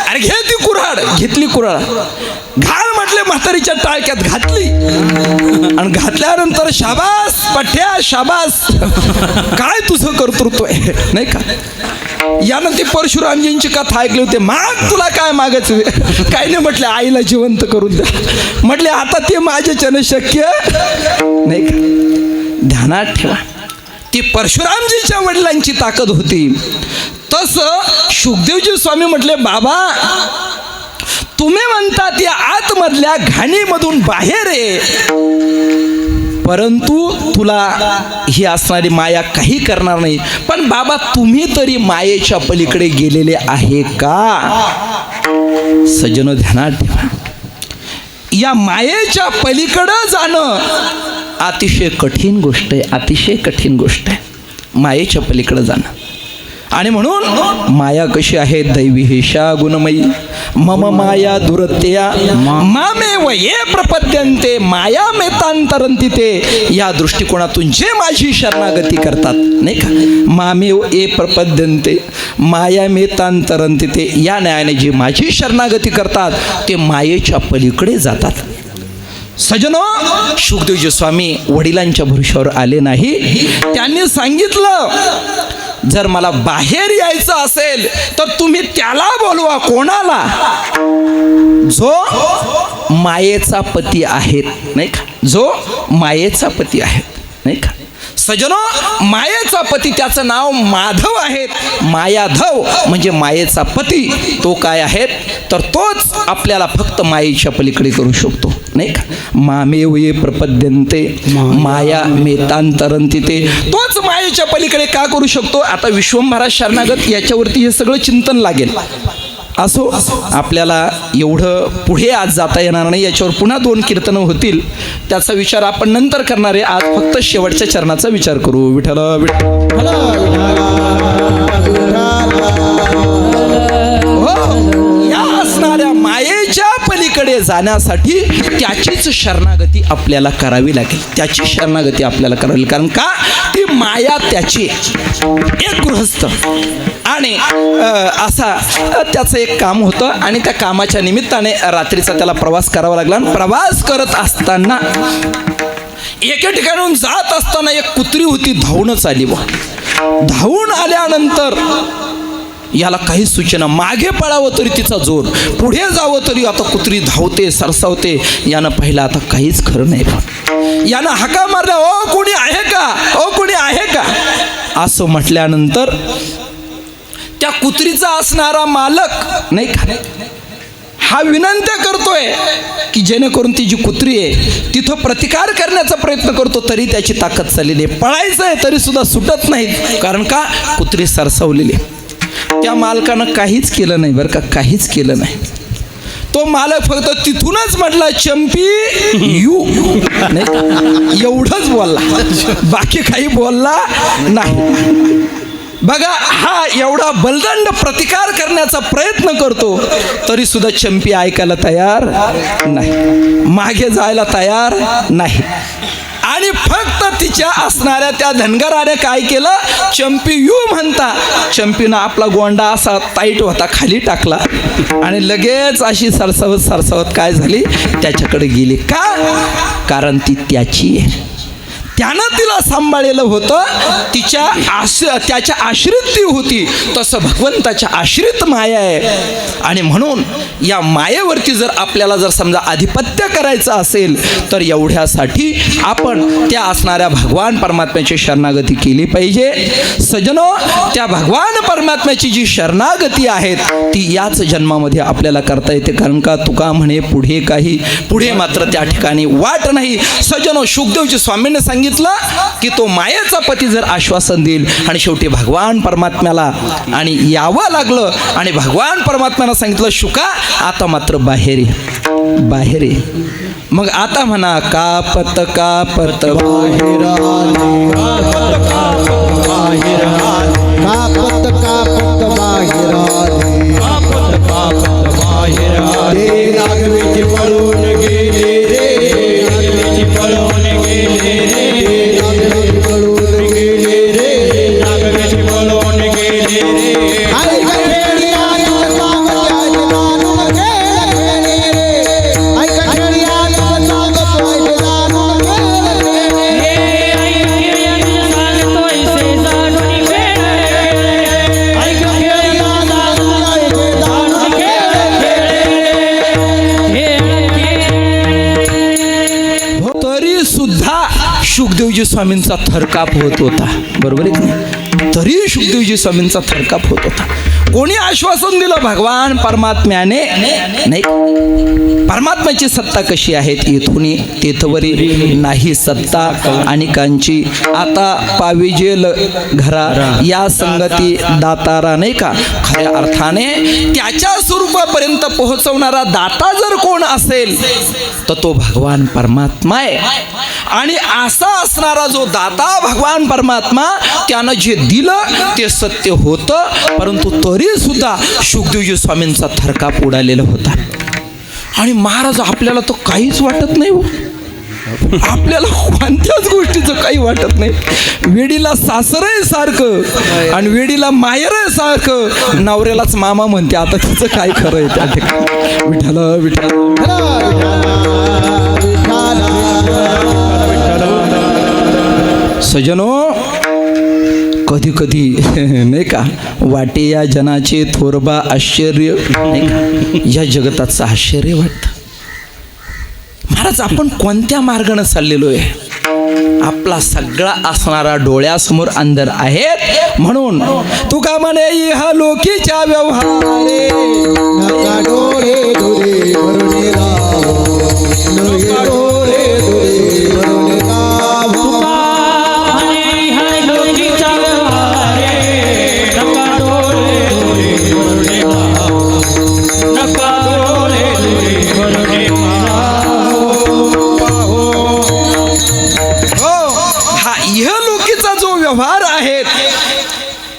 अरे घे ती कुऱ्हाड. घेतली कुऱ्हाड, घाल म्हटले म्हातारीच्या टाळक्यात घातली आणि घातल्यानंतर शाबास पठ्या शाबास, काय तुझं कर्तृत्व आहे नाही का. यानं ती परशुरामजींची कथा ऐकली होती, माग तुला काय मागायचं, काय नाही म्हटले आईला जिवंत करून द्या. म्हटले आता ते माझ्याच्यानं शक्य नाही का. ध्यानात ठेवा, ती परशुरामजीच्या वडिलांची ताकद होती. तसं शुकदेवजी स्वामी म्हटले बाबा तुम्ही म्हणतात या आतमधल्या घाणीमधून बाहेर आहे, परंतु तुला ही असणारी माया काही करणार नाही, पण बाबा तुम्ही तरी मायेच्या पलीकडे गेलेले आहे का. सज्जनो ध्यानात ठेवा, या मायेच्या पलीकडे जाणं अतिशय कठीण गोष्ट आहे, अतिशय कठीण गोष्ट आहे मायेच्या पलीकडे जाणं. आणि म्हणून माया कशी आहे, दैवी हेशा गुणमयी मम माया दुरत्या मामेव ये प्रपद्यन्ते माया मेतांतरंती ते. या दृष्टिकोनातून जे माझी शरणागती करतात नाही का, मामेव ये प्रपद्यन्ते माया मेतांतरंती ते, या न्यायाने जे माझी शरणागती करतात ते मायेच्या पलीकडे जातात. सजनो, शुकदेवजी स्वामी वडिलांच्या भरोश्यावर आले नाही. त्यांनी सांगितलं जर मला बाहेर यायचं असेल तर तुम्ही त्याला बोलवा. कोणाला? जो मायेचा पती आहेत नाही का, जो मायेचा पती आहेत नाही का. सजनो, मायेचा पती त्याचं नाव माधव आहेत. मायाधव म्हणजे मायेचा पती. तो काय आहेत तर तोच आपल्याला फक्त मायेच्या पलीकडे करू शकतो. नाही का, मामेव ये प्रपद्यन्ते माया मेतांतरंती ते. तोच मायेच्या पलीकडे का करू शकतो. आता विश्वंभरा शरणागत याच्यावरती हे सगळं चिंतन लागेल. असो, आपल्याला एवढं पुढे आज जाता येणार नाही. याच्यावर पुन्हा 2 कीर्तनं होतील, त्याचा विचार आपण नंतर करणार आहे. आज फक्त शेवटच्या चरणाचा विचार करू. विठ्ठल विठ्ठल. हो, या असणाऱ्या मायेच्या पलीकडे जाण्यासाठी त्याचीच शरणागती आपल्याला करावी लागेल. त्याची शरणागती आपल्याला करावी, कारण का, ती माया त्याची एक गृहस्थ आणि असा त्याचं एक काम होतं आणि त्या कामाच्या निमित्ताने रात्रीचा त्याला प्रवास करावा लागला. प्रवास करत असताना एके ठिकाणून जात असताना एक कुत्री होती, धावूनच आली. धावून आल्यानंतर याला काही सूचना, मागे पळावं तरी तिचा जोर, पुढे जावं तरी आता कुत्री धावते सरसावते. यानं पाहिलं आता काहीच खरं नाही. यानं हाका मारल्या, ओ कोणी आहे का, ओ कोणी आहे का, असं म्हटल्यानंतर त्या कुत्रीचा असणारा मालक नाही का, हा विनंत्या करतोय की जेणेकरून ती जी कुत्री आहे तिथं प्रतिकार करण्याचा प्रयत्न करतो, तरी त्याची ताकद चाललेली आहे. पळायचं आहे तरी सुद्धा सुटत नाही, कारण का, कुत्री सरसावलेली. त्या मालकानं काहीच केलं नाही बरं का, काहीच केलं नाही. तो मालक फक्त तिथूनच म्हटला, चंपी यू, नाही एवढंच बोलला, बाकी काही बोलला नाही. बघा, हा एवढा बलदंड प्रतिकार करण्याचा प्रयत्न करतो, तरी सुद्धा चंपी ऐकायला तयार नाही, मागे जायला तयार नाही. आणि फक्त तिच्या असणाऱ्या त्या धनगराने काय केलं, चंपी यू म्हणता चंपीनं आपला गोंडा असा टाईट होता खाली टाकला आणि लगेच अशी सरसावत सरसावत काय झाली, त्याच्याकडे गेली. का, कारण ती त्याची आहे, त्यानं तिला सांभाळलेलं होतं, त्याच्या आश्रित ती होती. तसं भगवंताच्या आश्रित माया आहे. आणि म्हणून या मायेवरती जर आपल्याला जर समजा आधिपत्य करायचं असेल तर एवढ्यासाठी आपण त्या असणाऱ्या भगवान परमात्म्याची शरणागती केली पाहिजे. सजनो, त्या भगवान परमात्म्याची जी शरणागती आहेत ती याच जन्मामध्ये आपल्याला करता येते, कारण का तुका म्हणे पुढे मात्र त्या ठिकाणी वाट नाही. सजनो, शुकदेवजी स्वामींनी सांगितलं की तो मायेचा पती जर आश्वासन देईल आणि शेवटी भगवान परमात्म्याला आणि यावं लागलं आणि भगवान परमात्म्यानं सांगितलं, शुका आता मात्र बाहेर ये. मग आता म्हणा, कापत कापत बाहेर कापत कापत बाहेर ते नागवेची पळून गेले रे, नागवेची पळून गेले रे, नागवेची पळून गेले रे, नागवेची पळून गेले रे. शुकदेवजी स्वामींचा थरकाप होत होता, बरोबर आहे की नाही? तरी शुकदेवजी स्वामींचा थरकाप होत होता. कोणी आश्वासन दिलं, भगवान परमात्म्याने. नाही, परमात्म्याची सत्ता कशी आहे, इथून तेथवरी नाही सत्ता अनेकांची. आता पाविजेल घरा या संगती दातारा, नाही का, खऱ्या अर्थाने त्याच्या स्वरूपापर्यंत पोहोचवणारा दाता जर कोण असेल तर तो भगवान परमात्मा आहे. आणि असा असणारा जो दाता भगवान परमात्मा, त्यानं जे दिलं ते सत्य होतं, परंतु तरी सुद्धा शुकदेवजी स्वामींचा थरकाप उडालेला होता. आणि महाराज, आपल्याला तो काहीच वाटत नाही हो, आपल्याला कोणत्याच गोष्टीचं काही वाटत नाही. वेडीला सासरही सारखं आणि वेडीला माहेरही सारखं, नवऱ्यालाच मामा म्हणते. आता तिचं काय खरं आहे त्या ठिकाणी. विठ्ठल विठ्ठल. सजनो, कधी कधी नाही का, वाटे या जनाचे थोरबा आश्चर्य, नाही का, या जगताचं आश्चर्य वाटतं. महाराज, आपण कोणत्या मार्गाने चाललेलो आहे, आपला सगळा असणारा डोळ्यासमोर अंधार आहेत. म्हणून तुका म्हणे, इहा लोकीच्या व्यवहारे डोळे डोळे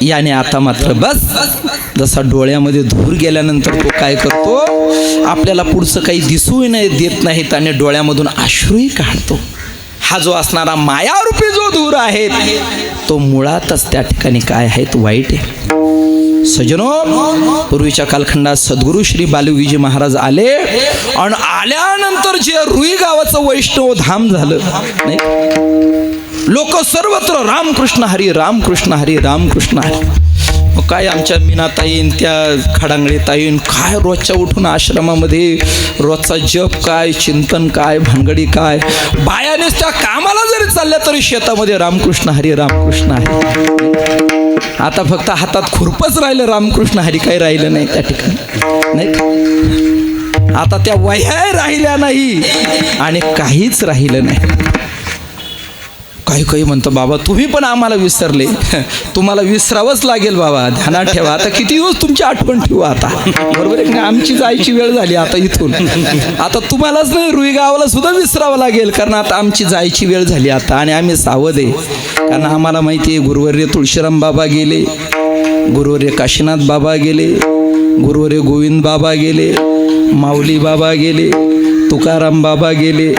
याने आता मात्र बस. जसा डोळ्यामध्ये धूर गेल्यानंतर तो काय करतो, आपल्याला पुढचं काही दिसूही नाही देत नाहीत आणि डोळ्यामधून अश्रूही काढतो. हा जो असणारा मायारूपी जो धूर आहे तो मुळातच त्या ठिकाणी काय आहे, तो वाईट आहे. सजनो, पूर्वीच्या कालखंडात सद्गुरू श्री बालयोगीजी महाराज आले आणि आल्यानंतर जे रुई गावाचं वैष्णव धाम झालं नाही, लोक सर्वत्र रामकृष्ण हरी रामकृष्ण हरी रामकृष्ण हरी. मग काय आमच्या मीनाताईन त्या खडांगळीताईन काय रोजच्या उठून आश्रमामध्ये रोजचा जप काय, चिंतन काय, भानगडी काय, बायानेच त्या कामाला जरी चालल्या तरी शेतामध्ये रामकृष्ण हरी रामकृष्ण हरी. आता फक्त हातात खुरपच राहिलं, रामकृष्ण हरी काही राहिलं नाही त्या ठिकाणी नाही का. आता त्या वह्या राहिल्या नाही आणि काहीच राहिलं नाही. काही काही म्हणतं बाबा तुम्ही पण आम्हाला विसरले, तुम्हाला विसरावंच लागेल बाबा, ध्यानात ठेवा. आता किती दिवस तुमची आठवण ठेवू आता, बरोबर आहे का. आमची जायची वेळ झाली आता इथून. आता तुम्हालाच नाही, रुई गावाला सुद्धा विसरावं लागेल, कारण आता आमची जायची वेळ झाली आता. आणि आम्ही सावध आहे, कारण आम्हाला माहिती आहे गुरुवर्य तुळशीराम बाबा गेले, गुरुवर्य काशीनाथ बाबा गेले, गुरुवर्य गोविंद बाबा गेले, माऊली बाबा गेले, तुकाराम बाबा गेले.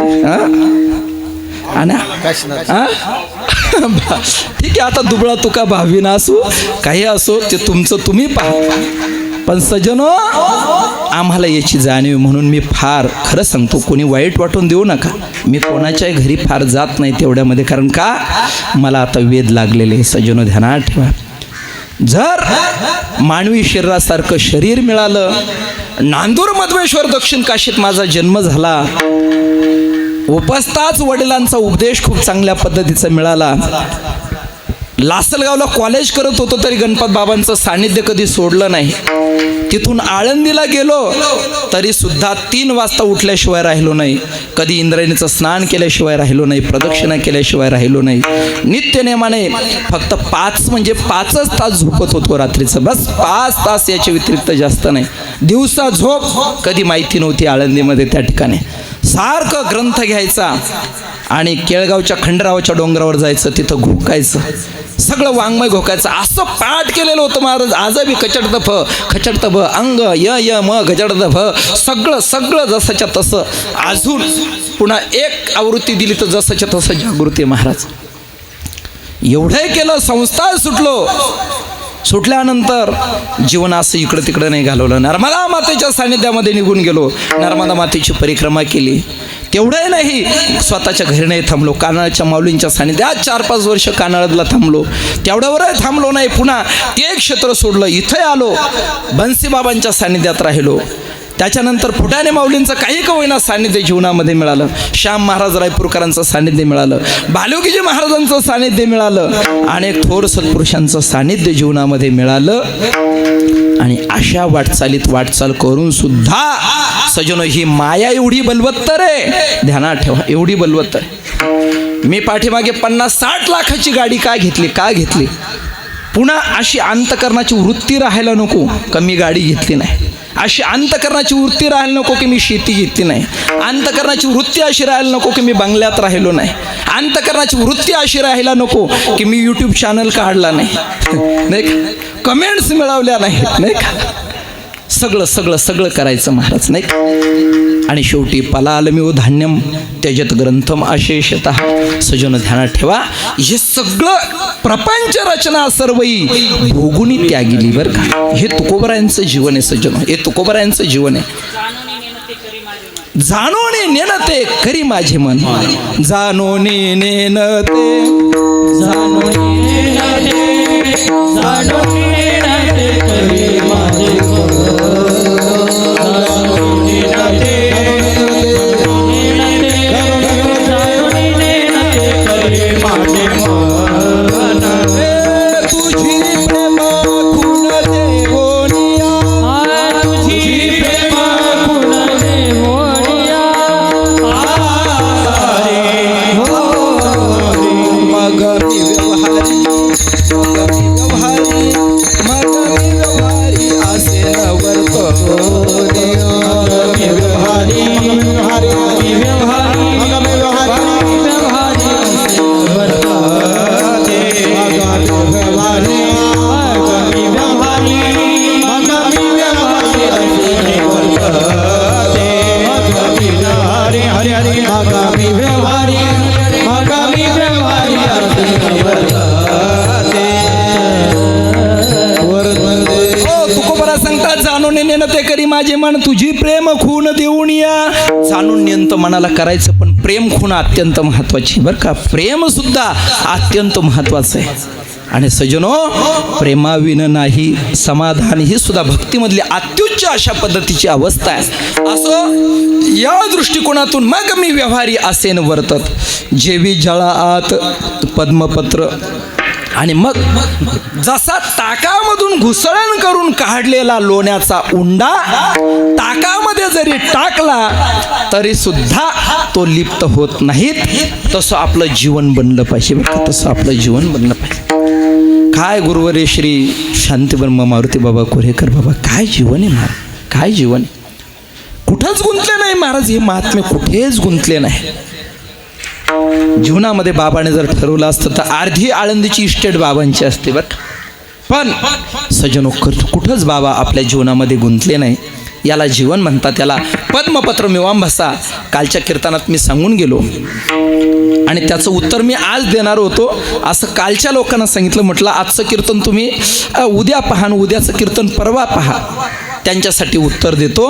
आणि ठीक आहे, आता दुबळा तुका भावीना असो काही असो, ते तुमचं तुम्ही पहा. पण सजनो, आम्हाला याची जाणीव, म्हणून मी फार खरं सांगतो, कोणी वाईट वाटून देऊ नका, मी कोणाच्याही घरी फार जात नाही तेवढ्यामध्ये, कारण का मला आता वेध लागलेले. सजनो, ध्यानात ठेवा, जर मानवी शरीरासारखं शरीर मिळालं, नांदूर मध्वेश्वर दक्षिण काशीत माझा जन्म झाला, उपस्ताच वडिलांचा उपदेश खूप चांगल्या पद्धतीचा मिळाला, लासलगावला कॉलेज करत होतो तरी गणपत बाबांचं सानिध्य कधी सोडलं नाही. तिथून आळंदीला गेलो तरी सुद्धा 3 वाजता उठल्याशिवाय राहिलो नाही, कधी इंद्रायणीचं स्नान केल्याशिवाय राहिलो नाही, प्रदक्षिणा केल्याशिवाय राहिलो नाही. नित्यनेमाने फक्त 5 म्हणजे 5च तास झोपत होतो रात्रीचं, बस 5 तास, याच्या व्यतिरिक्त जास्त नाही. दिवसा झोप कधी माहिती नव्हती. आळंदीमध्ये त्या ठिकाणी सारखं ग्रंथ घ्यायचा आणि केळगावच्या खंडरावाच्या डोंगरावर जायचं, तिथं घोकायचं, सगळं वाङ्मय घोकायचं. असं पाठ केलेलं होतं महाराज. आजबी खचडत फ खचडत भ अंग य य म गजडत भ, सगळं सगळं जसंच्या तसं. अजून पुन्हा एक आवृत्ती दिली तर जसंच्या तसं जागृती महाराज. एवढंही केलं, संस्था सुटलो. सुटल्यानंतर जीवन असं इकडं तिकडं नाही घालवलं. नर्मदा मातेच्या सानिध्यामध्ये निघून गेलो, नर्मदा मातेची परिक्रमा केली. तेवढंही नाही, स्वतःच्या घरी नाही थांबलो, कानाळच्या माऊलींच्या सानिध्यात 4-5 वर्ष कानाळला थांबलो. तेवढ्यावरही थांबलो नाही, पुन्हा ते क्षेत्र सोडलं, इथे आलो, बन्सीबाबांच्या सानिध्यात राहिलो. त्याच्यानंतर फुटाणे माऊलींचं काही का होईना सानिध्य जीवनामध्ये मिळालं, श्याम महाराज रायपूरकरांचं सानिध्य मिळालं, बालयोगीजी महाराजांचं सानिध्य मिळालं, अनेक थोर सत्पुरुषांचं सानिध्य जीवनामध्ये मिळालं. आणि अशा वाटचाल करून सुद्धा सजनो, ही माया एवढी बलवत्तर आहे, ध्यानात ठेवा, एवढी बलवत्तर आहे. मी पाठीमागे 50-60 लाखाची गाडी का घेतली, पुन्हा अशी अंतकरणाची वृत्ती राहायला नको का मी गाडी घेतली नाही, अशी अंतकरणाची वृत्ती राहायला नको की मी शेती घेतली नाही, अंतकरणाची वृत्ती अशी राहायला नको की मी बंगल्यात राहिलो नाही, अंतकरणाची वृत्ती अशी राहायला नको की मी यूट्यूब चॅनल काढला नाही, नाही का, कमेंट्स मिळवल्या नाहीत, नाही का. सगळं करायचं महाराज, नाही का. आणि शेवटी पलालमिव धान्यम त्यजत ग्रंथम अशेषतः. सजन, ध्यानात ठेवा, हे सगळं प्रपंच रचना सर्वई भोगुनी त्यागिली बरं का. हे तुकोबरायांचं जीवन आहे सजन, हे तुकोबरायांचं जीवन आहे. जाणोने नेनते करी माझे मन, जाणोने नेनते, जाणोने नेनते, जाणोने नेनते करी माझे मन, जाणोने नेनते, जाणोने नेनते करी माझे मन. तुझी प्रेम खुण देवोनिया, तुझी प्रेम खुण देवोनिया, मग मी व्यवहारी माझे मन तुझी प्रेम खून देऊन या. जाणून नेंत मनाला करायचं, पण प्रेम खून अत्यंत महत्वाची बरं का. प्रेम सुद्धा अत्यंत महत्वाचं आहे. आणि सजनो, प्रेमाविन नाही समाधान ही सुद्धा भक्तीमधली अत्युच्च अशा पद्धतीची अवस्था आहे. असं या दृष्टिकोनातून मग मी व्यवहारी असेन वर्तत, जेवी जळा आत पद्मपत्र. आणि मग जसा ताकामधून घुसळण करून काढलेला लोण्याचा उंडा ताकामध्ये जरी टाकला तरी सुद्धा तो लिप्त होत नाहीत, तसं आपलं जीवन बनलं पाहिजे बरं का. तसं आपलं जीवन बनलं पाहिजे. काय गुरुवरे श्री शांतीब्रह्म मारुती बाबा कोरेकर बाबा, काय जीवन आहे महाराज, काय जीवन आहे. कुठंच गुंतले नाही महाराज, हे महात्मे कुठेच गुंतले नाही. जीवनामध्ये बाबाने जर ठरवलं असतं तर अर्धी आळंदीची इस्टेट बाबांची असते बरं. पण सजनो, कुठंच बाबा आपल्या जीवनामध्ये गुंतले नाही. याला जीवन म्हणतात, याला पद्मपत्र मीमांसा कालच्या कीर्तनात मी सांगून गेलो. आणि त्याचं उत्तर मी आज देणार होतो, असं कालच्या लोकांना सांगितलं. म्हटलं आजचं कीर्तन तुम्ही उद्या पहा आणि उद्याचं कीर्तन परवा पहा. त्यांच्यासाठी उत्तर देतो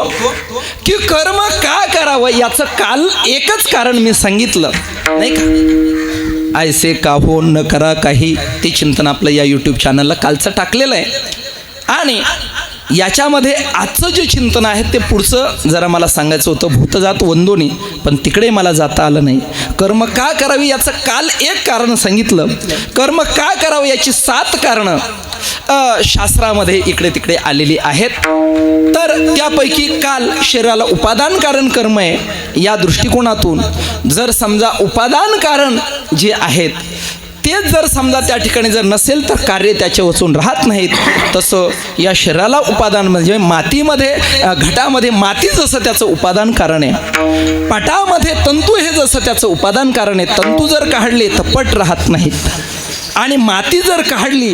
की कर्म का करावं याचं काल एकच कारण मी सांगितलं नाही का. ऐसे का हो न करा काही, ते चिंतन आपलं या यूट्यूब चॅनलला कालचं टाकलेलं आहे. आणि याच्यामध्ये आजचं जे चिंतन आहे ते पुढचं जरा मला सांगायचं होतं, भूतजात वंदोनी, पण तिकडे मला जाता आलं नाही. कर्म का करावी याचं काल एक कारण सांगितलं. कर्म का करावं याची 7 कारणं शास्त्रामध्ये इकडे तिकडे आलेली आहेत. तर त्यापैकी काल शरीराला उपादान कारण कर्म आहे या दृष्टिकोनातून जर समजा उपादान कारण जे आहेत तेच जर समजा त्या ठिकाणी जर नसेल तर कार्य त्याच्या वाचून राहत नाहीत. तसं या शरीराला उपादान म्हणजे मातीमध्ये घटामध्ये माती जसं त्याचं उपादान कारण आहे, पटामध्ये तंतू हे जसं त्याचं उपादान कारण आहे. तंतू जर काढले तर पट राहत नाहीत आणि माती जर काढली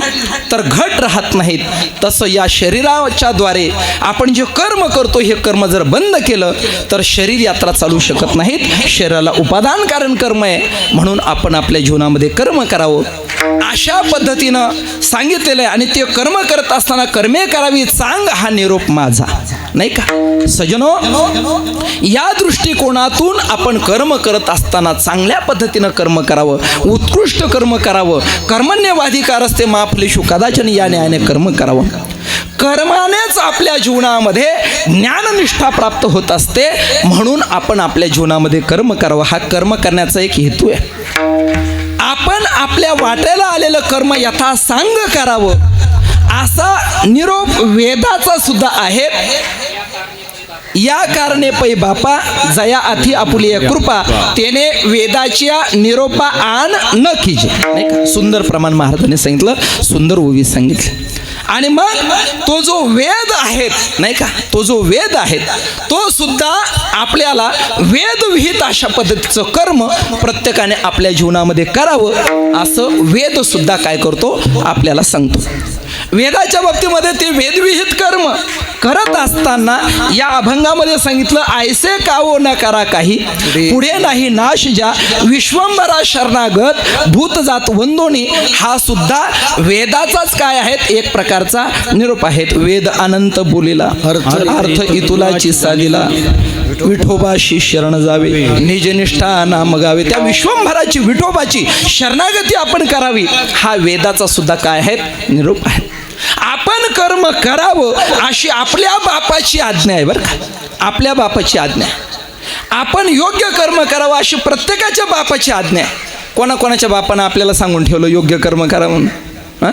तर घट राहत नाहीत. तसं या शरीराच्या द्वारे आपण जे कर्म करतो हे कर्म जर बंद केलं तर शरीर यात्रा चालू शकत नाहीत. शरीराला उपादान कारण कर्म आहे, म्हणून आपण आपल्या जीवनामध्ये कर्म करावं अशा पद्धतीनं सांगितलेलं आहे. आणि ते कर्म करत असताना कर्मे करावी चांग हा निरोप माझा नाही का. सजनो, या दृष्टिकोनातून आपण कर्म करत असताना चांगल्या पद्धतीनं कर्म करावं, उत्कृष्ट कर्म करावं. कर्मण्यवाधिकार असते माफलेशु कदाचन, या न्यायाने कर्म करावं. कर्मानेच आपल्या जीवनामध्ये ज्ञाननिष्ठा प्राप्त होत असते, म्हणून आपण आपल्या जीवनामध्ये कर्म करावं. हा कर्म करण्याचा एक हेतू आहे. आपण आपल्या वाट्याला आलेलं कर्म यथासांग करावं असा निरोप वेदाचा सुद्धा आहे. या कारणे पै बापा जया अति आपुली कृपा तेने वेदाच्या निरोपा आण न कीजे नाही का. सुंदर प्रमाण महाराजांनी सांगितलं, सुंदर ओवी सांगितली. आणि मग तो जो वेद आहेत नाही का, तो जो वेद आहेत तो सुद्धा आपल्याला वेदविहित अशा पद्धतीचं कर्म प्रत्येकाने आपल्या जीवनामध्ये करावं असं वेद सुद्धा काय करतो आपल्याला सांगतो. वेदाच्या बाबतीमध्ये ते वेदविहित कर्म करत असताना या अभंगामध्ये सांगितलं, ऐसे कावो न करा काही पुढे नाही नाश ज्या विश्वंभरा शरणागत भूतजात वंदोनी. हा सुद्धा वेदाचाच काय आहेत एक प्रकारचा निरोप आहेत. वेद अनंत बोलिला अर्थ इतुलाची साधिला विठोबाशी शरण जावे निजनिष्ठा नाम गावे. त्या विश्वंभराची विठोबाची शरणागती आपण करावी हा वेदाचा सुद्धा काय आहेत निरोप आहे. आपण कर्म करावं अशी आपल्या बापाची आज्ञा आहे बरं का. आपल्या बापाची आज्ञा आहे. आपण योग्य कर्म करावं अशी प्रत्येकाच्या बापाची आज्ञा आहे. कोणाकोणाच्या बापानं आपल्याला सांगून ठेवलं योग्य कर्म करा म्हणून? हां,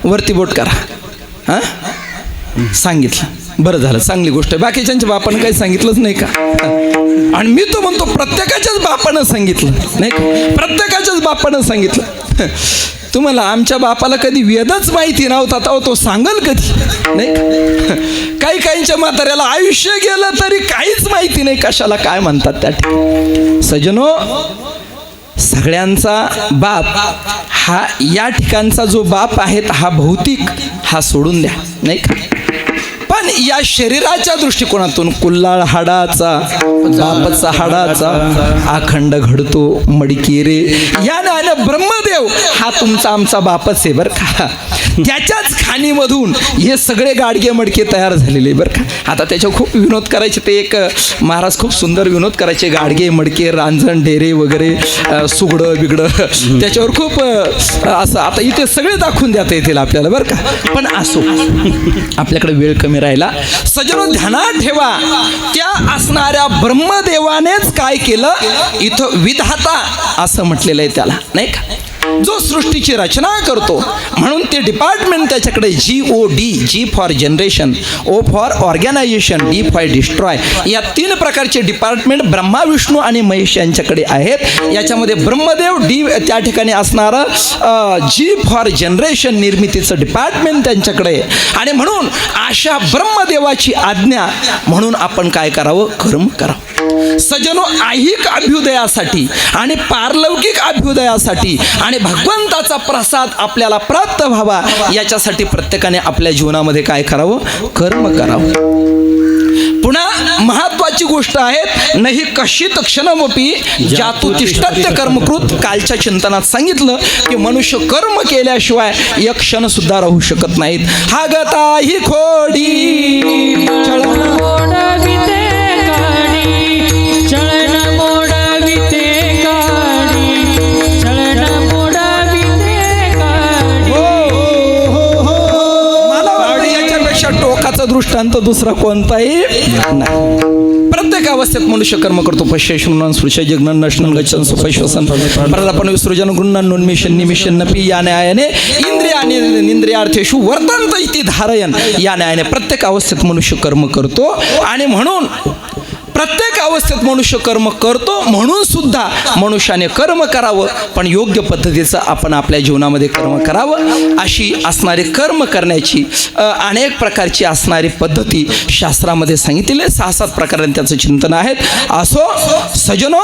वरती बोट करा. हां, सांगितलं, बरं झालं, चांगली गोष्ट आहे. बाकीच्यांच्या बापानं काही सांगितलंच नाही का? आणि मी तो म्हणतो प्रत्येकाच्याच बापानं सांगितलं नाही का, प्रत्येकाच्याच बापानं सांगितलं. तुम्हाला आमच्या बापाला कधी वेदच माहिती नव्हता, तो सांगल कधी नाही का. काही काहींच्या म्हाताऱ्याला आयुष्य गेलं तरी काहीच माहिती नाही कशाला काय म्हणतात त्या ठिकाणी. सजनो, सगळ्यांचा बाप हा या ठिकाणचा जो बाप आहेत हा भौतिक हा सोडून द्या नाही का. पण या शरीराच्या दृष्टिकोनातून कुल्लाळ हाडाचा बापचा हाडाचा अखंड घडतो मडकी रे. या नावानं ब्रह्मदेव हा तुमचा आमचा बापच आहे बरं का. त्याच्याच खाणीमधून हे सगळे गाडगे मडके तयार झालेले बरं का. आता त्याच्यावर खूप विनोद करायचे. ते एक महाराज खूप सुंदर विनोद करायचे. गाडगे मडके रांजण डेरे वगैरे सुगडं बिगडं त्याच्यावर खूप असं आता इथे सगळे दाखवून देता येतील आपल्याला बरं का. पण असो आपल्याकडे वेळ कमी राहिला. सजनो ध्यानात ठेवा त्या असणाऱ्या ब्रह्मदेवानेच काय केलं इथं विधाता असं म्हटलेलं आहे त्याला नाही का. जो सृष्टीची रचना करतो म्हणून ते डिपार्टमेंट त्याच्याकडे GOD, G for generation, O for organisation, D for destroy या 3 प्रकारचे डिपार्टमेंट ब्रह्मा विष्णू आणि महेश यांच्याकडे आहेत. याच्यामध्ये ब्रह्मदेव D त्या ठिकाणी असणारं G फॉर जनरेशन निर्मितीचं डिपार्टमेंट त्यांच्याकडे आहे. आणि म्हणून अशा ब्रह्मदेवाची आज्ञा म्हणून आपण काय करावं कर्म करावं. सजनो ऐहिक अभ्युदयासाठी आणि पारलौकिक अभ्युदयासाठी आणि भगवंताचा प्रसाद आपल्याला प्राप्त व्हावा याच्यासाठी प्रत्येकाने आपल्या जीवनामध्ये काय करावं कर्म करावं. पुन्हा महत्वाची गोष्ट आहे नाही कशित क्षणमपी जातु तिष्ठत्य कर्मकृत. कालच्या चिंतनात सांगितलं की मनुष्य कर्म केल्याशिवाय एक क्षण सुद्धा राहू शकत नाहीत. हा गता ही खोडी मोडविते काडी चळण मोडविते काडी चळण मोडविते काडी. मला वाटतं याच्यापेक्षा टोकाचा दृष्टांत दुसरा कोणताही नाही. प्रत्येक अवस्थेत मनुष्य कर्म करतो. पश्य शृण्वन् स्पृश्य जग्नन् नश्नन् गच्छन् सुखश्वसन् प्रलापन विसृजन गृह्णन् उन्मिषन् निमिषन् नपि या न्यायाने इंद्रियाने इंद्रियार्थेषु वर्तन्त इति धारयन् या न्यायाने प्रत्येक अवस्थेत मनुष्य कर्म करतो. आणि म्हणून प्रत्येक अवस्थेत मनुष्य कर्म करतो म्हणून सुद्धा मनुष्याने कर्म करावं पण योग्य पद्धतीचं आपण आपल्या जीवनामध्ये कर्म करावं. अशी असणारी कर्म करण्याची अनेक प्रकारची असणारी पद्धती शास्त्रामध्ये सांगितलेली 6-7 प्रकारांनी त्याचं चिंतन आहेत. असो सजनो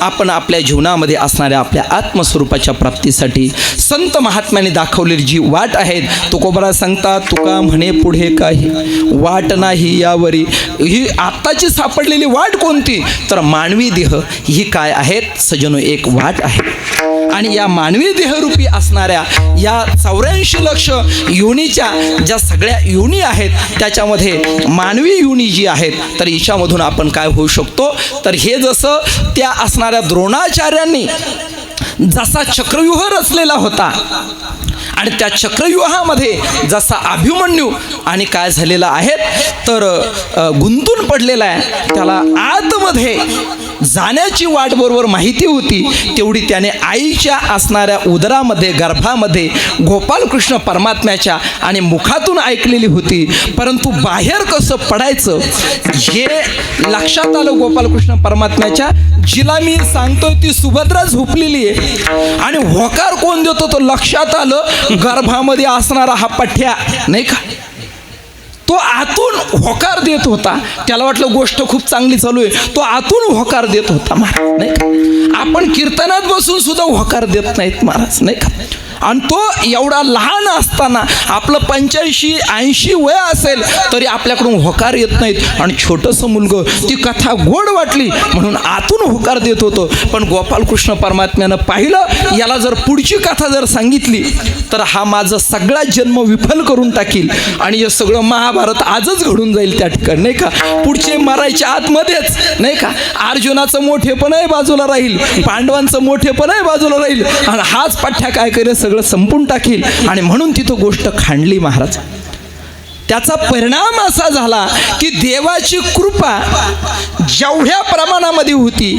आपण आपल्या जीवनामध्ये असणाऱ्या आपल्या आत्मस्वरूपाच्या प्राप्तीसाठी संत महात्म्याने दाखवलेली जी वाट आहेत तुकोबरा सांगतात तुका म्हणे पुढे काही वाट नाही यावरी. ही आत्ताची सापडलेली वाट कोणती तर मानवी देह ही काय आहेत सजनो एक वाट आहे. आणि या मानवी देहरूपी असणाऱ्या या 84 लक्ष योनीच्या ज्या सगळ्या योनी आहेत त्याच्यामध्ये मानवी योनी जी आहेत तर हिच्यामधून आपण काय होऊ शकतो तर हे जसं त्या असणाऱ्या द्रोणाचार्यांनी जसा चक्रव्यूह रचलेला होता आणि त्या चक्रव्यूहामध्ये जसा अभिमन्यू आणि काय झालेला आहे तर गुंतून पडलेला आहे त्याला आतमध्ये जाण्याची वाट बरोबर माहिती होती तेवढी त्याने आईच्या असणाऱ्या उदरामध्ये गर्भामध्ये गोपालकृष्ण परमात्म्याच्या आणि मुखातून ऐकलेली होती. परंतु बाहेर कसं पडायचं हे लक्षात आलं गोपालकृष्ण परमात्म्याच्या. जिला मी सांगतोय ती सुभद्रा झोपलेली आहे आणि होकार कोण देतो तो लक्षात आलं गर्भामध्ये असणारा हा पठ्या नाही का तो आतून होकार देत होता. त्याला वाटलं गोष्ट खूप चांगली चालू आहे तो आतून होकार देत होता महाराज नाही का. आपण कीर्तनात बसून सुद्धा होकार देत नाहीत महाराज नाही का. आणि तो एवढा लहान असताना आपलं 85-80 वय असेल तरी आपल्याकडून होकार येत नाहीत. आणि छोटंसं मुलगं ती कथा गोड वाटली म्हणून आतून होकार देत होतं. पण गोपालकृष्ण परमात्म्यानं पाहिलं याला जर पुढची कथा जर सांगितली तर हा माझा सगळा जन्म विफल करून टाकील आणि हे सगळं महाभारत आजच घडून जाईल त्या ठिकाणी नाही का. पुढचे मरायच्या आतमध्येच नाही का अर्जुनाचं मोठेपणही बाजूला राहील पांडवांचं मोठेपणही बाजूला राहील आणि हाच पठ्ठ्या काय करेल सगळं संपून टाकील. आणि म्हणून ती तो गोष्ट खांडली महाराज. त्याचा परिणाम असा झाला की देवाची कृपा जेवढ्या प्रमाणामध्ये होती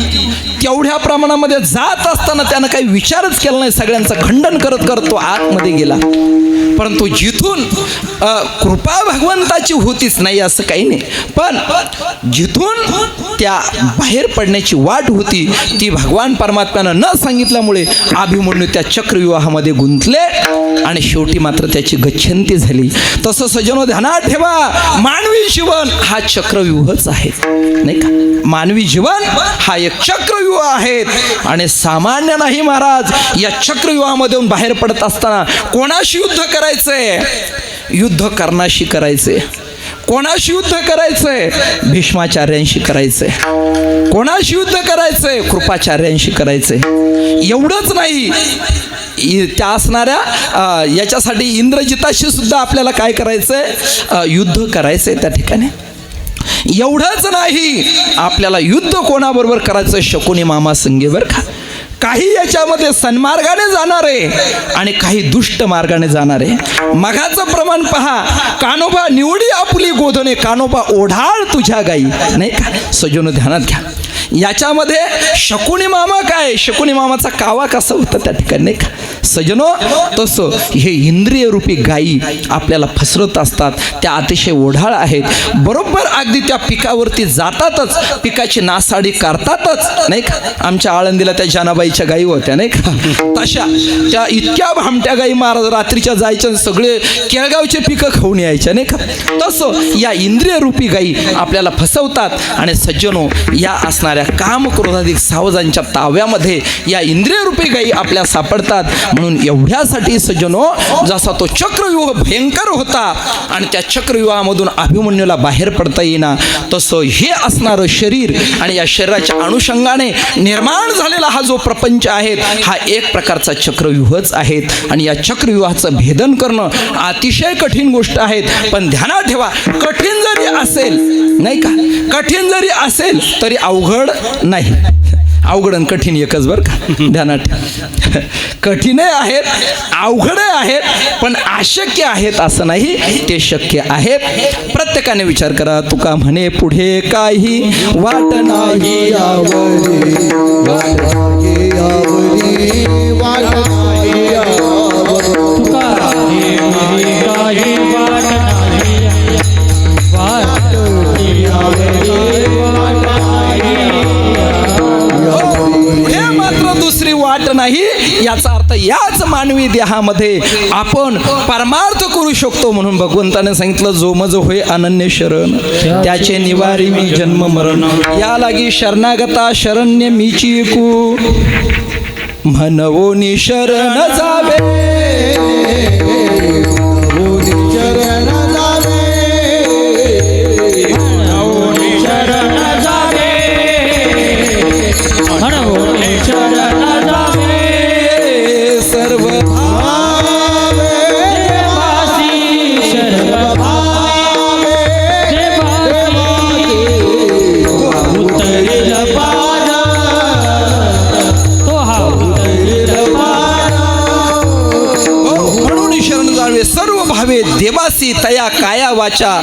तेवढ्या प्रमाणामध्ये जात असताना त्यानं काही विचारच केला नाही. सगळ्यांचं खंडन करत करत तो आतमध्ये गेला. परंतु जिथून कृपा भगवंताची होतीच नाही असं काही नाही पण जिथून त्या बाहेर पडण्याची वाट होती ती भगवान परमात्म्यानं न सांगितल्यामुळे अभिमन्यू त्या चक्रव्यूहामध्ये गुंतले आणि शेवटी मात्र त्याची गच्छंती झाली. तसं सजनो ध्यानात ठेवा मानवी जीवन हा चक्रव्यूहच आहे नाही का. मानवी जीवन हा एक चक्रव्यूह आहे आणि सामान्य नाही महाराज. या चक्रव्यूहामधून बाहेर पडत असताना कोणाशी युद्ध करायचंय युद्ध कर्णाशी करायचंय. कोणाशी युद्ध करायचंय भीष्माचार्यांशी करायचंय. कोणाशी युद्ध करायचंय कृपाचार्यांशी करायचंय. एवढंच नाही त्या असणाऱ्या याच्यासाठी इंद्रजिताशी सुद्धा आपल्याला काय करायचंय, युद्ध करायचंय त्या ठिकाणी. एवढंच नाही, आपल्याला युद्ध कोणाबरोबर करायचं, शकुनी मामा संगेवर का. काही याच्यामध्ये सन्मार्गाने जाणारे आणि काही दुष्ट मार्गाने जाणारे. मघाचं प्रमाण पहा, कानोबा निवडी आपुली गोधने, कानोबा ओढाळ तुझ्या गाई, नाही का. सजनो ध्यानात घ्या, याच्यामध्ये शकुनी मामा काय, शकुनी मामाचा कावा कसा होता त्या ठिकाणी, नाही का. सजनो, तसं हे इंद्रिय रूपी गायी आपल्याला फसवत असतात. त्या अतिशय ओढाळ आहेत. बरोबर अगदी त्या पिकावरती जातातच, पिकाची नासाडी करतातच, नाही का. आमच्या आळंदीला त्या जनाबाईच्या गायी होत्या, नाही का. तशा त्या इतक्या भामट्या गायी महाराज रात्रीच्या जायच्या, सगळे केळगावचे पिकं खाऊन यायच्या, नाही का. तसं या इंद्रिय रूपी गायी आपल्याला फसवतात. आणि सज्जनो, या असणाऱ्या काम क्रोधाधिक सावजांच्या ताव्यामध्ये या इंद्रिय रूपी गायी आपल्या सापडतात. म्हणून एवढ्यासाठी सज्जनो, जसा तो चक्रव्यूह भयंकर होता आणि त्या चक्रव्यूहामधून अभिमन्यूला बाहेर पडता येईना, तसं हे असणारं शरीर आणि या शरीराच्या अनुषंगाने निर्माण झालेला हा जो प्रपंच आहे, हा एक प्रकारचा चक्रव्यूहच आहे. आणि या चक्रव्यूहाचं भेदन करणं अतिशय कठीण गोष्ट आहे. पण ध्यानात ठेवा, कठीण जरी असेल, नाही का, कठीण जरी असेल तरी अवघड नाही. अवघड आणि कठीण एकच बरं का, ध्यानात ठेवा. कठीणही आहेत, अवघडही आहेत, पण अशक्य आहेत असं नाही, ते शक्य आहेत. प्रत्येकाने विचार करा. तुका म्हणे पुढे काही वाट नाही यावरी, वाट नाही यावरी, वाट नाही यावरी. तुका हे म्हणे काही वाट नाही, वाट हे मात्र दुसरी वाट नाही. याचा अर्थ याच मानवी देहामध्ये आपण परमार्थ करू शकतो. म्हणून भगवंताने सांगितलं, जो मज होय अनन्य शरण, त्याचे निवारी मी जन्म मरण. या लागी शरणागता शरण्य मीची एकू, म्हणवोनी शरण जावे, चरण जावे, शरण जावे, म्हणवोनी शरण जावे. सर्व भावे, देवासी शरण भावे, देवासी उतरेल पाद, तो हा उतरेल पाद. म्हणून शरण जावे सर्व भावे देवासी, तया काया वाचा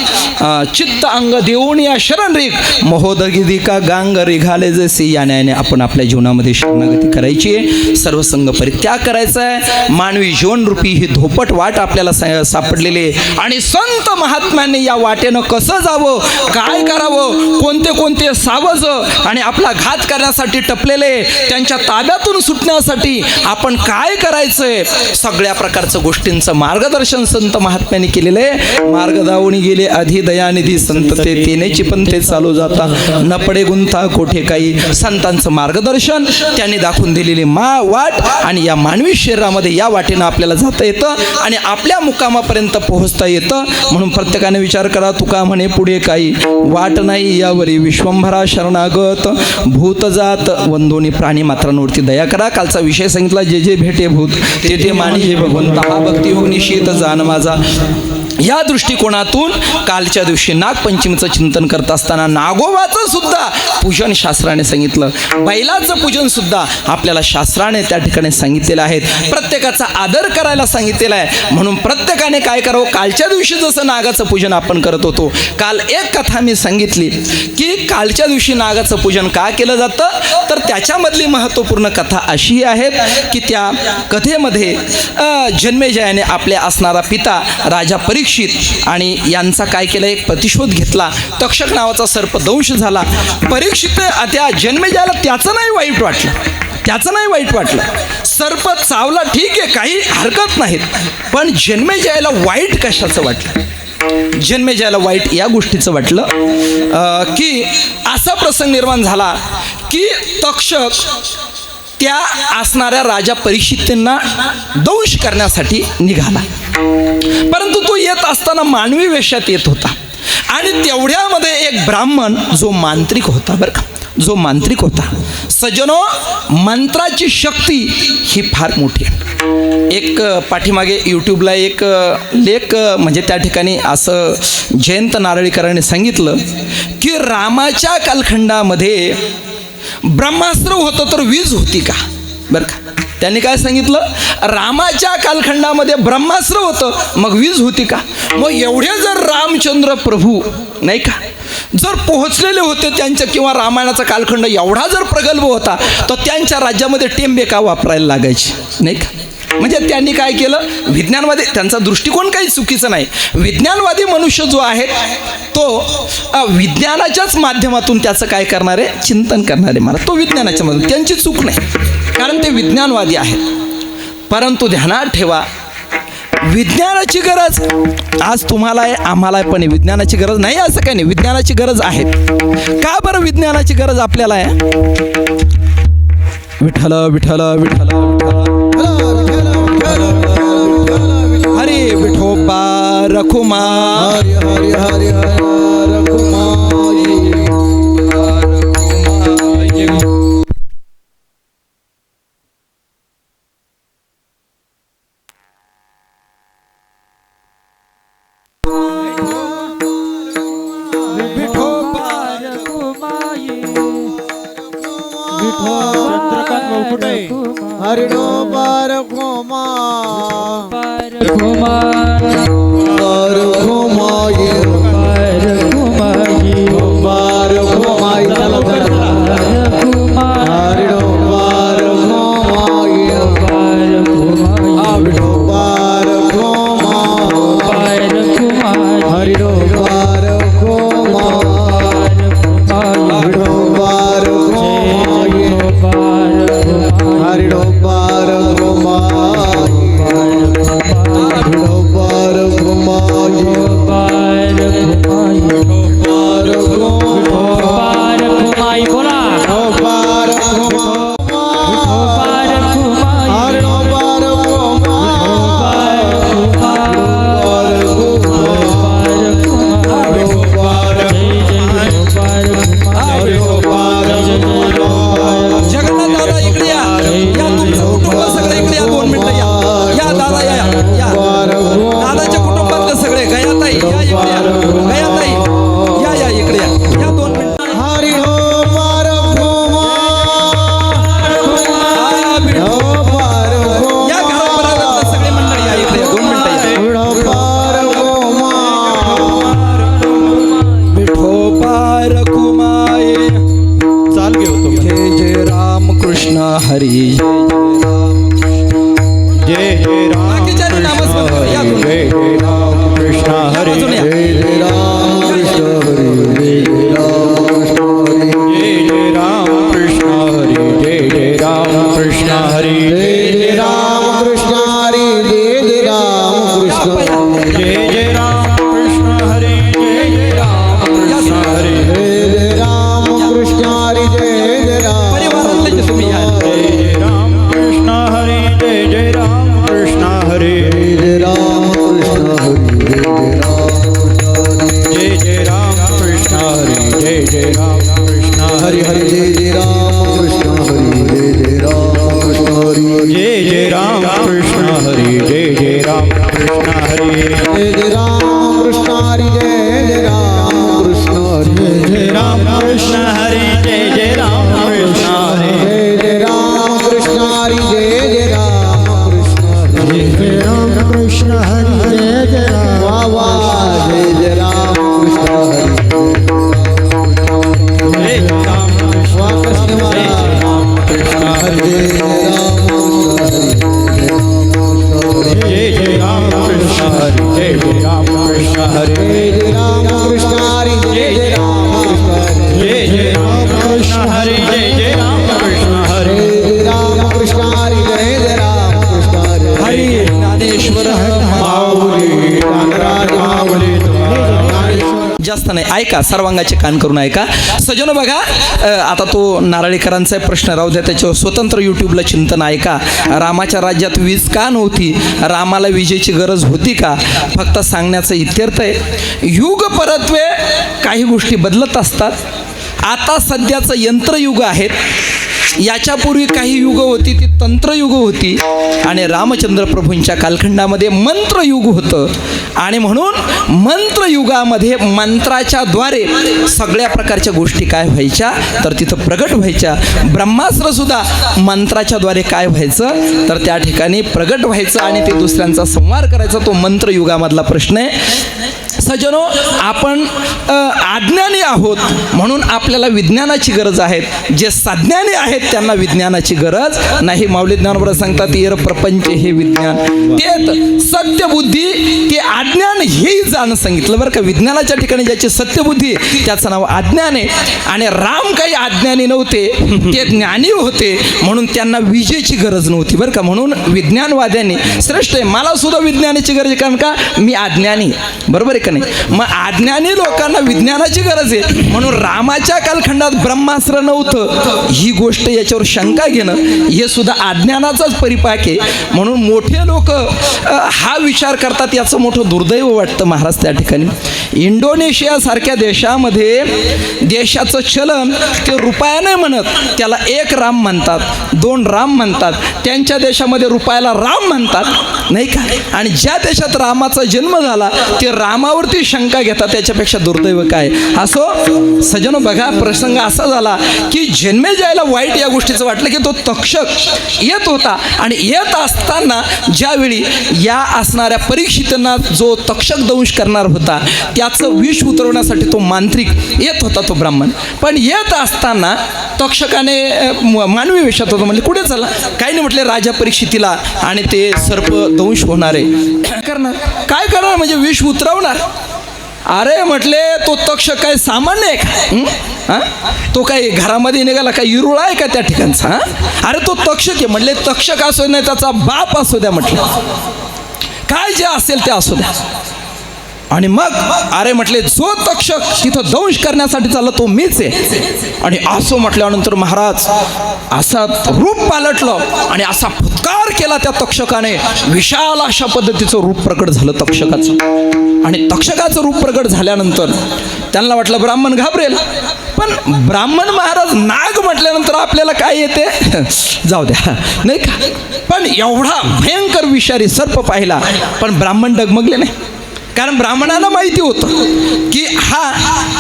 चित्त अंग देऊन या शरण रे महोदगिदी का गांग रिघाले जसे. या न्यायाने आपण आपल्या जीवनामध्ये शरणागती करायची, सर्व संघ परित्याग करायचा आहे. मानवी जीवन रूपी ही धोपट वाट आपल्याला सापडलेली आहे. आणि संत महात्म्यांनी या वाटेनं कसं जावं, काय करावं, कोणते कोणते सावज आणि आपला घात करण्यासाठी टपलेले, त्यांच्या ताब्यातून सुटण्यासाठी आपण काय करायचंय, सगळ्या प्रकारचं गोष्टींचं मार्गदर्शन संत महात्म्यांनी केलेलं आहे. मार्ग दावणी गेले आधी दयानिधी संत, ते तेनेची पण ते चालू जाता, न पडे गुंता कोठे काही. संतांचं मार्गदर्शन त्यांनी दाखवून दिलेली वाट, आणि या मानवी शरीरामध्ये या वाटेनं आपल्याला जाता येतं आणि आपल्या मुकामापर्यंत पोहोचता येतं. म्हणून प्रत्येकाने विचार करा. तुका म्हणे पुढे काही वाट नाही यावरी, विश्वंभरा शरणागत भूत जात वंदोनी. प्राणी मात्रांवरती दया करा. कालचा विषय सांगितला, जे जे भेटे भूत ते ते मानी जे भगवंता, हा भक्ती योग निश्चित जाण माझा. या दृष्टिकोनातून कालच्या दिवशी नागपंचमीचं चिंतन करत असताना नागोबाचं सुद्धा पूजन शास्त्राने सांगितलं, बैलाचं पूजन सुद्धा आपल्याला शास्त्राने त्या ठिकाणी सांगितलेलं आहे. प्रत्येकाचा आदर करायला सांगितलेला आहे. म्हणून प्रत्येकाने काय करावं, कालच्या दिवशी जसं नागाचं पूजन आपण करत होतो, काल एक कथा मी सांगितली की कालच्या दिवशी नागाचं पूजन का केलं जातं, तर त्याच्यामधली महत्त्वपूर्ण कथा अशी आहे की त्या कथेमध्ये जन्मेजयाने आपल्या असणारा पिता राजा परीक्षित आणि यांचा काय केलं, एक प्रतिशोध घेतला. तक्षक नावाचा सर्प दंश झाला. परीक्षित त्या जन्मेजयाला त्याचं नाही वाईट वाटलं. सर्प चावला, ठीक आहे, काही हरकत नाहीत, पण जन्मेजयाला वाईट कशाचं वाटलं. जन्मेजयाला वाईट या गोष्टीचं वाटलं की असा प्रसंग निर्माण झाला की तक्षक त्या असणाऱ्या राजा परीक्षितांना दंश करण्यासाठी निघाला. परंतु तो येत असताना मानवी वेशात येत होता आणि तेवढ्यामध्ये एक ब्राह्मण जो मांत्रिक होता, बरं का, जो मांत्रिक होता. सज्जनो, मंत्राची शक्ती ही फार मोठी आहे. एक पाठीमागे यूट्यूबला एक लेख म्हणजे त्या ठिकाणी असं जयंत नारळीकरांनी सांगितलं की रामाच्या कालखंडामध्ये ब्रह्मास्त्र होतं तर वीज होती का. बरं का, त्यांनी काय सांगितलं, रामाच्या कालखंडामध्ये ब्रह्मास्त्र होतं मग वीज होती का. मग एवढे जर रामचंद्र प्रभू नाही का जर पोहोचलेले होते त्यांच्या किंवा रामायणाचा कालखंड एवढा जर प्रगल्भ होता तर त्यांच्या राज्यामध्ये टेंबे का वापरायला लागायचे नाही का. म्हणजे त्यांनी काय केलं, विज्ञानवादी, त्यांचा दृष्टिकोन काही चुकीचा नाही. विज्ञानवादी मनुष्य जो आहे तो विज्ञानाच्याच माध्यमातून त्याचं काय करणारे, चिंतन करणारे मला, तो विज्ञानाच्या मधून, त्यांची चूक नाही कारण ते विज्ञानवादी आहेत. परंतु ध्यानात ठेवा, विज्ञानाची गरज आज तुम्हाला आहे, आम्हाला आहे, पण विज्ञानाची गरज नाही असं काही नाही. विज्ञानाची गरज आहे. का बरं विज्ञानाची गरज आपल्याला आहे. विठ्ठल विठ्ठल विठ्ठल हरी विठोबा रखुमा हरि हरि हरि हरि रघुमाई. चंद्रकांत भाऊ कुठे आहे? हरिडो बार घोमा कुमार बार घोमाई कुमार बार घोमाई. चला चला. हरिडो बार घोमाई हरिडो बार घोमा हरिडो बार घोमा हरिडो बार घोमाई हरिडो बार घोमाई हरिडो बार घोमाई बार घोमाई बोला बार घोमा हरिडो बार घोमा जगन्नाथ दादा इकडे या. या तुमचं कुटुंब सगळं इकडे या, 2 मिनिटं या. या दादा या या. दादाच्या कुटुंबातले सगळे गयाताई या इकडे या. गयाताई या या इकडे या. या 2 मिनिटं. हरिडो बार घोमा या घरापर्यंत सगळे मंडळी या इकडे या. 2 मिनिटं या. विठोबा रखुमाई. चाल घेऊ तो. जय जय राम कृष्ण हरी जय जय राम बाकीच्यांनी नामस्मरण करा. या दोन. जय जय राम कृष्ण हरी बाजूने या. जय जय राम कृष्ण हरी जय जय राम कृष्ण हरी जय जय राम कृष्ण हरी जय जय राम कृष्ण जय जय राम कृष्ण हरी जय जय राम कृष्ण हरी जय जय राम कृष्ण हरी जय जय राम परिवारातले जे तुम्ही या. जय जय राम कृष्ण हरी जय जय राम कृष्ण हरी जय जय राम कृष्ण हरी जय जय राम कृष्ण हरी जय जय राम कृष्ण हरि हरि जय जय राम कृष्ण हरि जय जय राम कृष्ण हरि जय जय राम कृष्ण हरी जय जय राम कृष्ण हरी जय जय राम कृष्ण हरि जय जय राम कृष्ण हरि जय राम कृष्ण हरी जय जय राम कृष्ण हरी जय जय राम कृष्ण हरि जय जय राम कृष्ण हरि जय राम कृष्ण हरी जय जय राम वाह वाह जय जय राम कृष्ण हरि जय राम वाह कृष्ण महाराज राम कृष्ण हरी जय जय राम जय जय राम कृष्ण हरी जय जय राम कृष्ण हरी जय जय राम कृष्ण हरि जय जय राम कृष्ण हरि जय जय राम कृष्ण हरी जय जय राम कृष्ण हरी जय जय राम कृष्ण हरि जय जय राम कृष्ण हरि हरी ज्ञानेश्वर माऊली नागराज माऊली जास्त नाही. ऐका, सर्वांगाचे कान करून ऐका. सजनो बघा, आता तो नारळीकरांचा प्रश्न राहू द्या, त्याच्यावर स्वतंत्र यूट्यूबला चिंतन ऐका. रामाच्या राज्यात वीज का नव्हती, रामाला विजेची गरज होती का, फक्त सांगण्याचा इत्यर्थ आहे. युग परत्वे काही गोष्टी बदलत असतात आता सध्याचं यंत्रयुग आहेत, याच्यापूर्वी काही युग होती ती तंत्रयुग होती आणि रामचंद्र प्रभूंच्या कालखंडामध्ये मंत्रयुग होतं. आणि म्हणून मंत्रयुगामध्ये मंत्राच्या द्वारे सगळ्या प्रकारच्या गोष्टी काय व्हायच्या तर तिथं प्रगट व्हायच्या. ब्रह्मास्त्र सुद्धा मंत्राच्या द्वारे काय व्हायचं तर त्या ठिकाणी प्रगट व्हायचं आणि ते दुसऱ्यांचा संहार करायचा. तो मंत्रयुगामधला प्रश्न आहे. सज्जनो, आपण अज्ञानी आहोत म्हणून आपल्याला विज्ञानाची गरज आहे. जे सज्ञानी आहेत त्यांना विज्ञानाची गरज नाही. माऊली ज्ञानोबा सांगतात येर प्रपंच हे विज्ञान तेच सत्यबुद्धी ते अज्ञान हेही जाणं सांगितलं बरं का. विज्ञानाच्या ठिकाणी ज्याची सत्यबुद्धी त्याचं नाव अज्ञान आहे. आणि राम काही अज्ञानी नव्हते, ते ज्ञानी होते म्हणून त्यांना विजेची गरज नव्हती बरं का. म्हणून विज्ञानवाद्यांनी श्रेष्ठ आहे. मला सुद्धा विज्ञानाची गरज आहे कारण का मी अज्ञानी, बरोबर आहे का नाही. मग अज्ञानी लोकांना विज्ञानाची गरज आहे म्हणून रामाच्या कालखंडात ब्रह्मास्त्र नव्हतं ही गोष्ट याच्यावर शंका घेणं हे सुद्धा अज्ञानाचाच परिपाक आहे. म्हणून मोठे लोक हा विचार करतात, याचं मोठं दुर्दैव वाटतं महाराज. त्या ठिकाणी इंडोनेशिया सारख्या देशामध्ये देशाचं चलन ते रुपया नाही म्हणत, त्याला एक राम म्हणतात, 2 राम म्हणतात. त्यांच्या देशामध्ये रुपयाला राम म्हणतात नाही का. आणि ज्या देशात रामाचा जन्म झाला ते रामावरती शंका घेतात. त्याच्यापेक्षा दुर्दैव काय. असो सज्जनो, बघा प्रसंग असा झाला की जन्मेजयाला वाईट या गोष्टीचं वाटलं की तो तक्षक येत होता आणि येत असताना ज्यावेळी या असणाऱ्या परीक्षितांना जो तक्षक दंश करणार होता त्याचं विष उतरवण्यासाठी तो मांत्रिक येत होता, तो ब्राह्मण. पण येत असताना तक्षकाने मानवी वेशात होता. म्हणजे कुठे चला काही नाही म्हटले राजा परीक्षितीला आणि ते सर्प दंश होणार आहे. काय करणार म्हणजे विष उतरवणार. अरे म्हटले तो तक्षक काय सामान्य आहे का. तो काही घरामध्ये निघाला काय इरुळा आहे का त्या ठिकाणचा. अरे तो तक्षक आहे. म्हटले तक्षक असो नाही त्याचा बाप असू द्या म्हटलं, काय जे असेल ते असू द्या. आणि मग अरे म्हटले जो तक्षक तिथं दंश करण्यासाठी चालला तो मीच आहे. आणि असं म्हटल्यानंतर महाराज असा रूप पालटलं आणि असा फुत्कार केला त्या तक्षकाने. विशाल अशा पद्धतीचं रूप प्रकट झालं तक्षकाचं. आणि तक्षकाचं रूप प्रकट झाल्यानंतर त्यांना वाटलं ब्राह्मण घाबरेल. पण ब्राह्मण महाराज नाग म्हटल्यानंतर आपल्याला काय येते जाऊ द्या नाही का. पण एवढा भयंकर विषारी सर्प पाहिला पण ब्राह्मण डगमगले नाही. कारण ब्राह्मणाला माहिती होतं की हा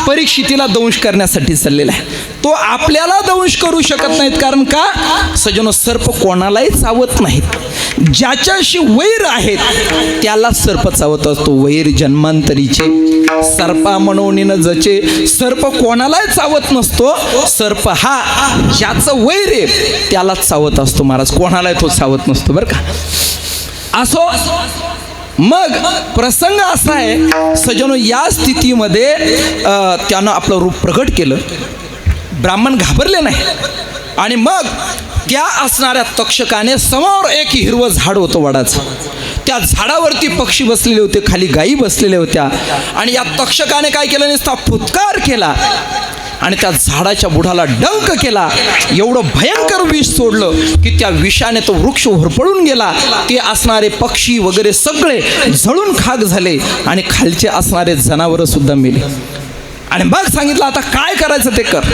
परीक्षितीला दंश करण्यासाठी चाललेला आहे. तो आपल्याला दंश करू शकत नाहीत. कारण का सज्जनो, सर्प कोणालाही चावत नाहीत. ज्याच्याशी वैर आहेत त्याला सर्प चावत असतो. वैर जन्मांतरीचे सर्पा मनोनीनं जचे. सर्प कोणालाही चावत नसतो. सर्प हा ज्याचं वैर आहे त्यालाच चावत असतो महाराज, कोणालाही तो चावत नसतो बरं का. असो मग प्रसंग असा आहे सज्जनो, या स्थितीमध्ये त्यानं आपलं रूप प्रकट केलं. ब्राह्मण घाबरले नाही. आणि मग त्या असणाऱ्या तक्षकाने समोर एक हिरवं झाड होतं वडाचं. त्या झाडावरती पक्षी बसलेले होते, खाली गायी बसलेल्या होत्या. आणि या तक्षकाने काय केलं नुसता फुत्कार केला आणि त्या झाडाच्या बुडाला डंक केला. एवढं भयंकर विष सोडलं की त्या विषाने तो वृक्ष होरपळून गेला. ते असणारे पक्षी वगैरे सगळे जळून खाक झाले आणि खालचे असणारे जनावरं सुद्धा मेले. आणि मग सांगितलं आता काय करायचं ते कर.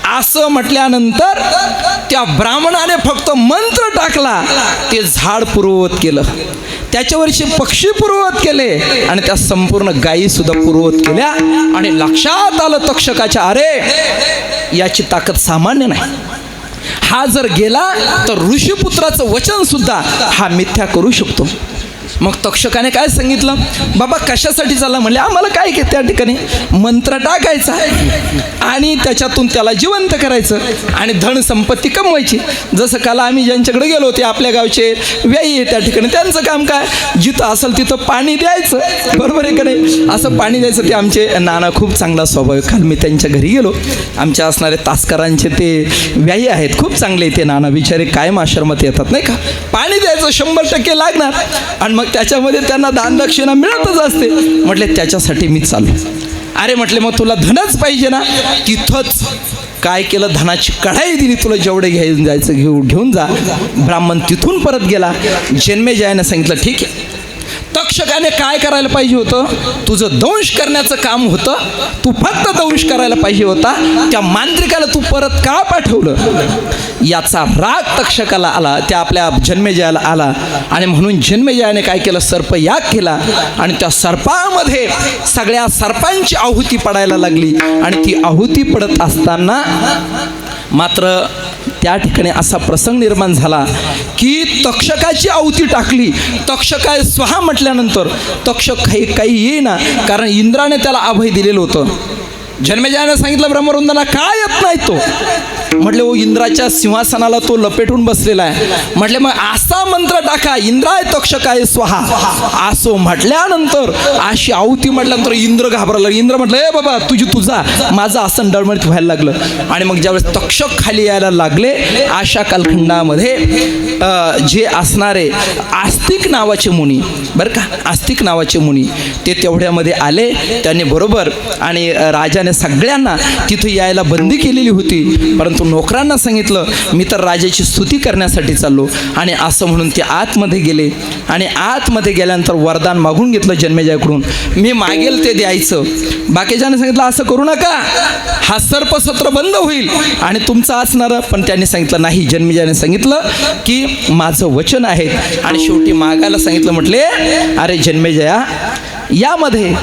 असं म्हटल्यानंतर त्या ब्राह्मणाने फक्त मंत्र टाकला, ते झाड पूर्ववत केलं. त्याच्यावरचे पक्षी पूर्ववत केले आणि त्या संपूर्ण गायी सुद्धा पूर्ववत केल्या. आणि लक्षात आलं तक्षकाच्या अरे याची ताकद सामान्य नाही. हा जर गेला तर ऋषीपुत्राचं वचन सुद्धा हा मिथ्या करू शकतो. मग तक्षकाने काय सांगितलं, बाबा कशासाठी चालला म्हणले आम्हाला काय की त्या ठिकाणी मंत्र टाकायचा आणि त्याच्यातून त्याला जिवंत करायचं आणि धन संपत्ती कमवायची. जसं काल आम्ही ज्यांच्याकडे गेलो ते आपल्या गावचे व्यायी आहे त्या ठिकाणी, त्यांचं काम काय जिथं असेल तिथं पाणी द्यायचं, बरोबर आहे का नाही. असं पाणी द्यायचं. ते आमचे नाना खूप चांगला स्वभाव. काल मी त्यांच्या घरी गेलो. आमच्या असणारे तासकरांचे ते व्यायी आहेत, खूप चांगले ते नाना बिचारे कायम आश्रमात येतात नाही का. पाणी द्यायचं 100% लागणार आणि मग त्याच्यामध्ये त्यांना दान दक्षिणा मिळतच असते. म्हटले त्याच्यासाठी मी चाललो. अरे म्हटले मग तुला धनच पाहिजे ना. तिथंच काय केलं, धनाची कढाई दिली, तुला जेवढे घेऊन जायचं घेऊन जा. ब्राह्मण तिथून परत गेला. जन्मेजयाने सांगितलं ठीक आहे तक्षकाने काय करायला पाहिजे होतं? तुझं दंश करण्याचं काम होतं, तू फक्त दंश करायला पाहिजे होता. त्या मांत्रिकाला तू परत का पाठवलं? याचा राग तक्षकाला आला, त्या आपल्या जन्मेजयाला आला. आणि म्हणून जन्मेजयाने काय केलं? सर्पयाग केला. आणि त्या सर्पामध्ये सगळ्या सर्पांची आहुती पडायला लागली. आणि ती आहुती पडत असताना मात्र त्या ठिकाणी असा प्रसंग निर्माण झाला की तक्षकाची आहुती टाकली. तक्षकाय स्वहा म्हटल्यानंतर तक्षक काही येईना, कारण इंद्राने त्याला अभय दिलेलं होतं. जन्मेजयाने सांगितलं ब्रह्मवृंदाला का येत नाही तो? म्हटले ओ इंद्राच्या सिंहासनाला तो लपेटून बसलेला आहे. म्हटले मग असा मंत्र टाका, इंद्राय तक्षकाय स्वाहा असो म्हटल्यानंतर अशी आहुती म्हटल्यानंतर इंद्र घाबरला. इंद्र म्हटलं ए बाबा तुझी तुझा, माझं आसन डळमळीत व्हायला लागलं. आणि मग ज्यावेळेस तक्षक खाली यायला लागले अशा कालखंडामध्ये जे असणारे आस्तिक नावाचे मुनी, बरं का, आस्तिक नावाचे मुनी ते तेवढ्यामध्ये आले. त्यांनी बरोबर आणि राजाने सगळ्यांना तिथं यायला बंदी केलेली होती, परंतु नोकरांना सांगितलं मी तर राजाची स्तुती करण्यासाठी चाललो. आणि असं म्हणून ते आतमध्ये गेले. आणि आतमध्ये गेल्यानंतर वरदान मागून घेतलं जन्मेजयाकडून, मी मागेल ते द्यायचं. बाकीच्याने सांगितलं असं करू नका, हा सर्पसत्र बंद होईल आणि तुमचं असणार. पण त्यांनी सांगितलं नाही. जन्मेजयाने सांगितलं की माझं वचन आहे. आणि शेवटी मागायला सांगितलं. म्हटले अरे जन्मेजया, यामध्ये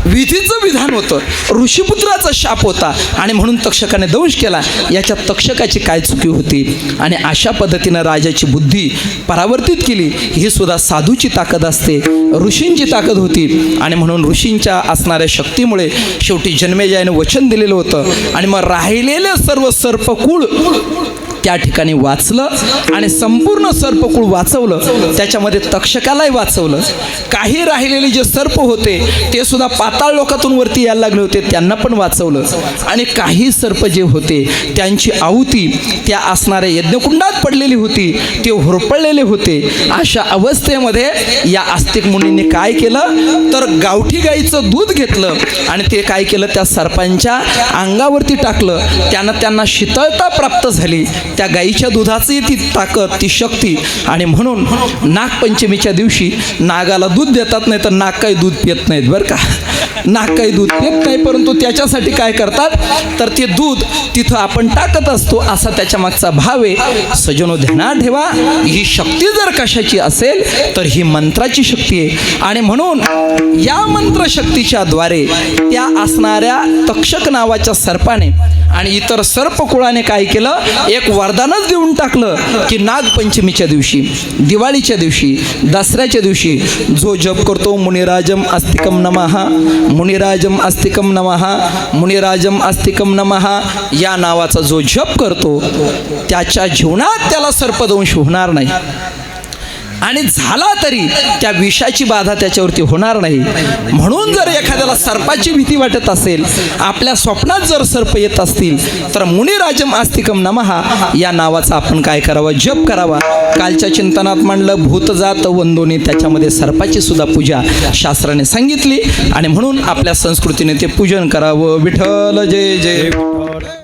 विधीचं विधान होतं, ऋषिपुत्राचा शाप होता आणि म्हणून तक्षकाने दंश केला. याच्यात तक्षकाची काय चुकी होती? आणि अशा पद्धतीनं राजाची बुद्धी परावर्तित केली. ही सुद्धा साधूची ताकद असते, ऋषींची ताकद होती. आणि म्हणून ऋषींच्या असणाऱ्या शक्तीमुळे शेवटी जन्मेजयाने वचन दिलेलं होतं. आणि मग राहिलेले सर्व सर्पकुळ त्या ठिकाणी वाचलं आणि संपूर्ण सर्पकुळ वाचवलं. त्याच्यामध्ये तक्षकालाही वाचवलं. काही राहिलेले जे सर्प होते ते सुद्धा पाताळ लोकातून वरती यायला लागले होते, त्यांना पण वाचवलं. आणि काही सर्प जे होते त्यांची आहुती त्या असणाऱ्या यज्ञकुंडात पडलेली होती, ते होरपळलेले होते. अशा अवस्थेमध्ये या आस्तिक मुनींनी काय केलं तर गावठी गाईचं दूध घेतलं आणि ते काय केलं त्या सर्पांच्या अंगावरती टाकलं. त्यांना शीतळता प्राप्त झाली. त्या गाईच्या दुधाची ती ताकद, ती शक्ती. आणि म्हणून नागपंचमीच्या दिवशी नागाला दूध देतात, नाही तर नाग काही दूध पित नाहीत, बरं का. नाग काही दूध पित नाही, परंतु त्याच्यासाठी काय करतात तर ते दूध तिथं आपण टाकत असतो, असा त्याच्या मागचा भाव आहे. सजनो ध्यानात ठेवा, ही शक्ती जर कशाची असेल तर ही मंत्राची शक्ती आहे. आणि म्हणून या मंत्रशक्तीच्या द्वारे त्या असणाऱ्या तक्षक नावाच्या सर्पाने आणि इतर सर्पकुळाने काय केलं, एक वरदानच देऊन टाकलं की नागपंचमीच्या दिवशी, दिवाळीच्या दिवशी, दसऱ्याच्या दिवशी जो जप करतो मुनिराजम अस्तिकम नमः, मुनिराजम अस्तिकम नमः, मुनिराजम अस्तिकम नमः या नावाचा जो जप करतो त्याच्या जीवनात त्याला सर्पदंश होणार नाही. आणि झाला तरी त्या विषाची बाधा त्याच्यावरती होणार नाही. म्हणून जर एखाद्याला सर्पाची भीती वाटत असेल, आपल्या स्वप्नात जर सर्प येत असतील तर मुनिराजम आस्तिकम नमः या नावाचा आपण काय करावं, जप करावा. कालच्या चिंतनात म्हणलं भूतजात वंदोनी, त्याच्यामध्ये सर्पाची सुद्धा पूजा शास्त्राने सांगितली. आणि म्हणून आपल्या संस्कृतीने ते पूजन करावं. विठ्ठल जय जय.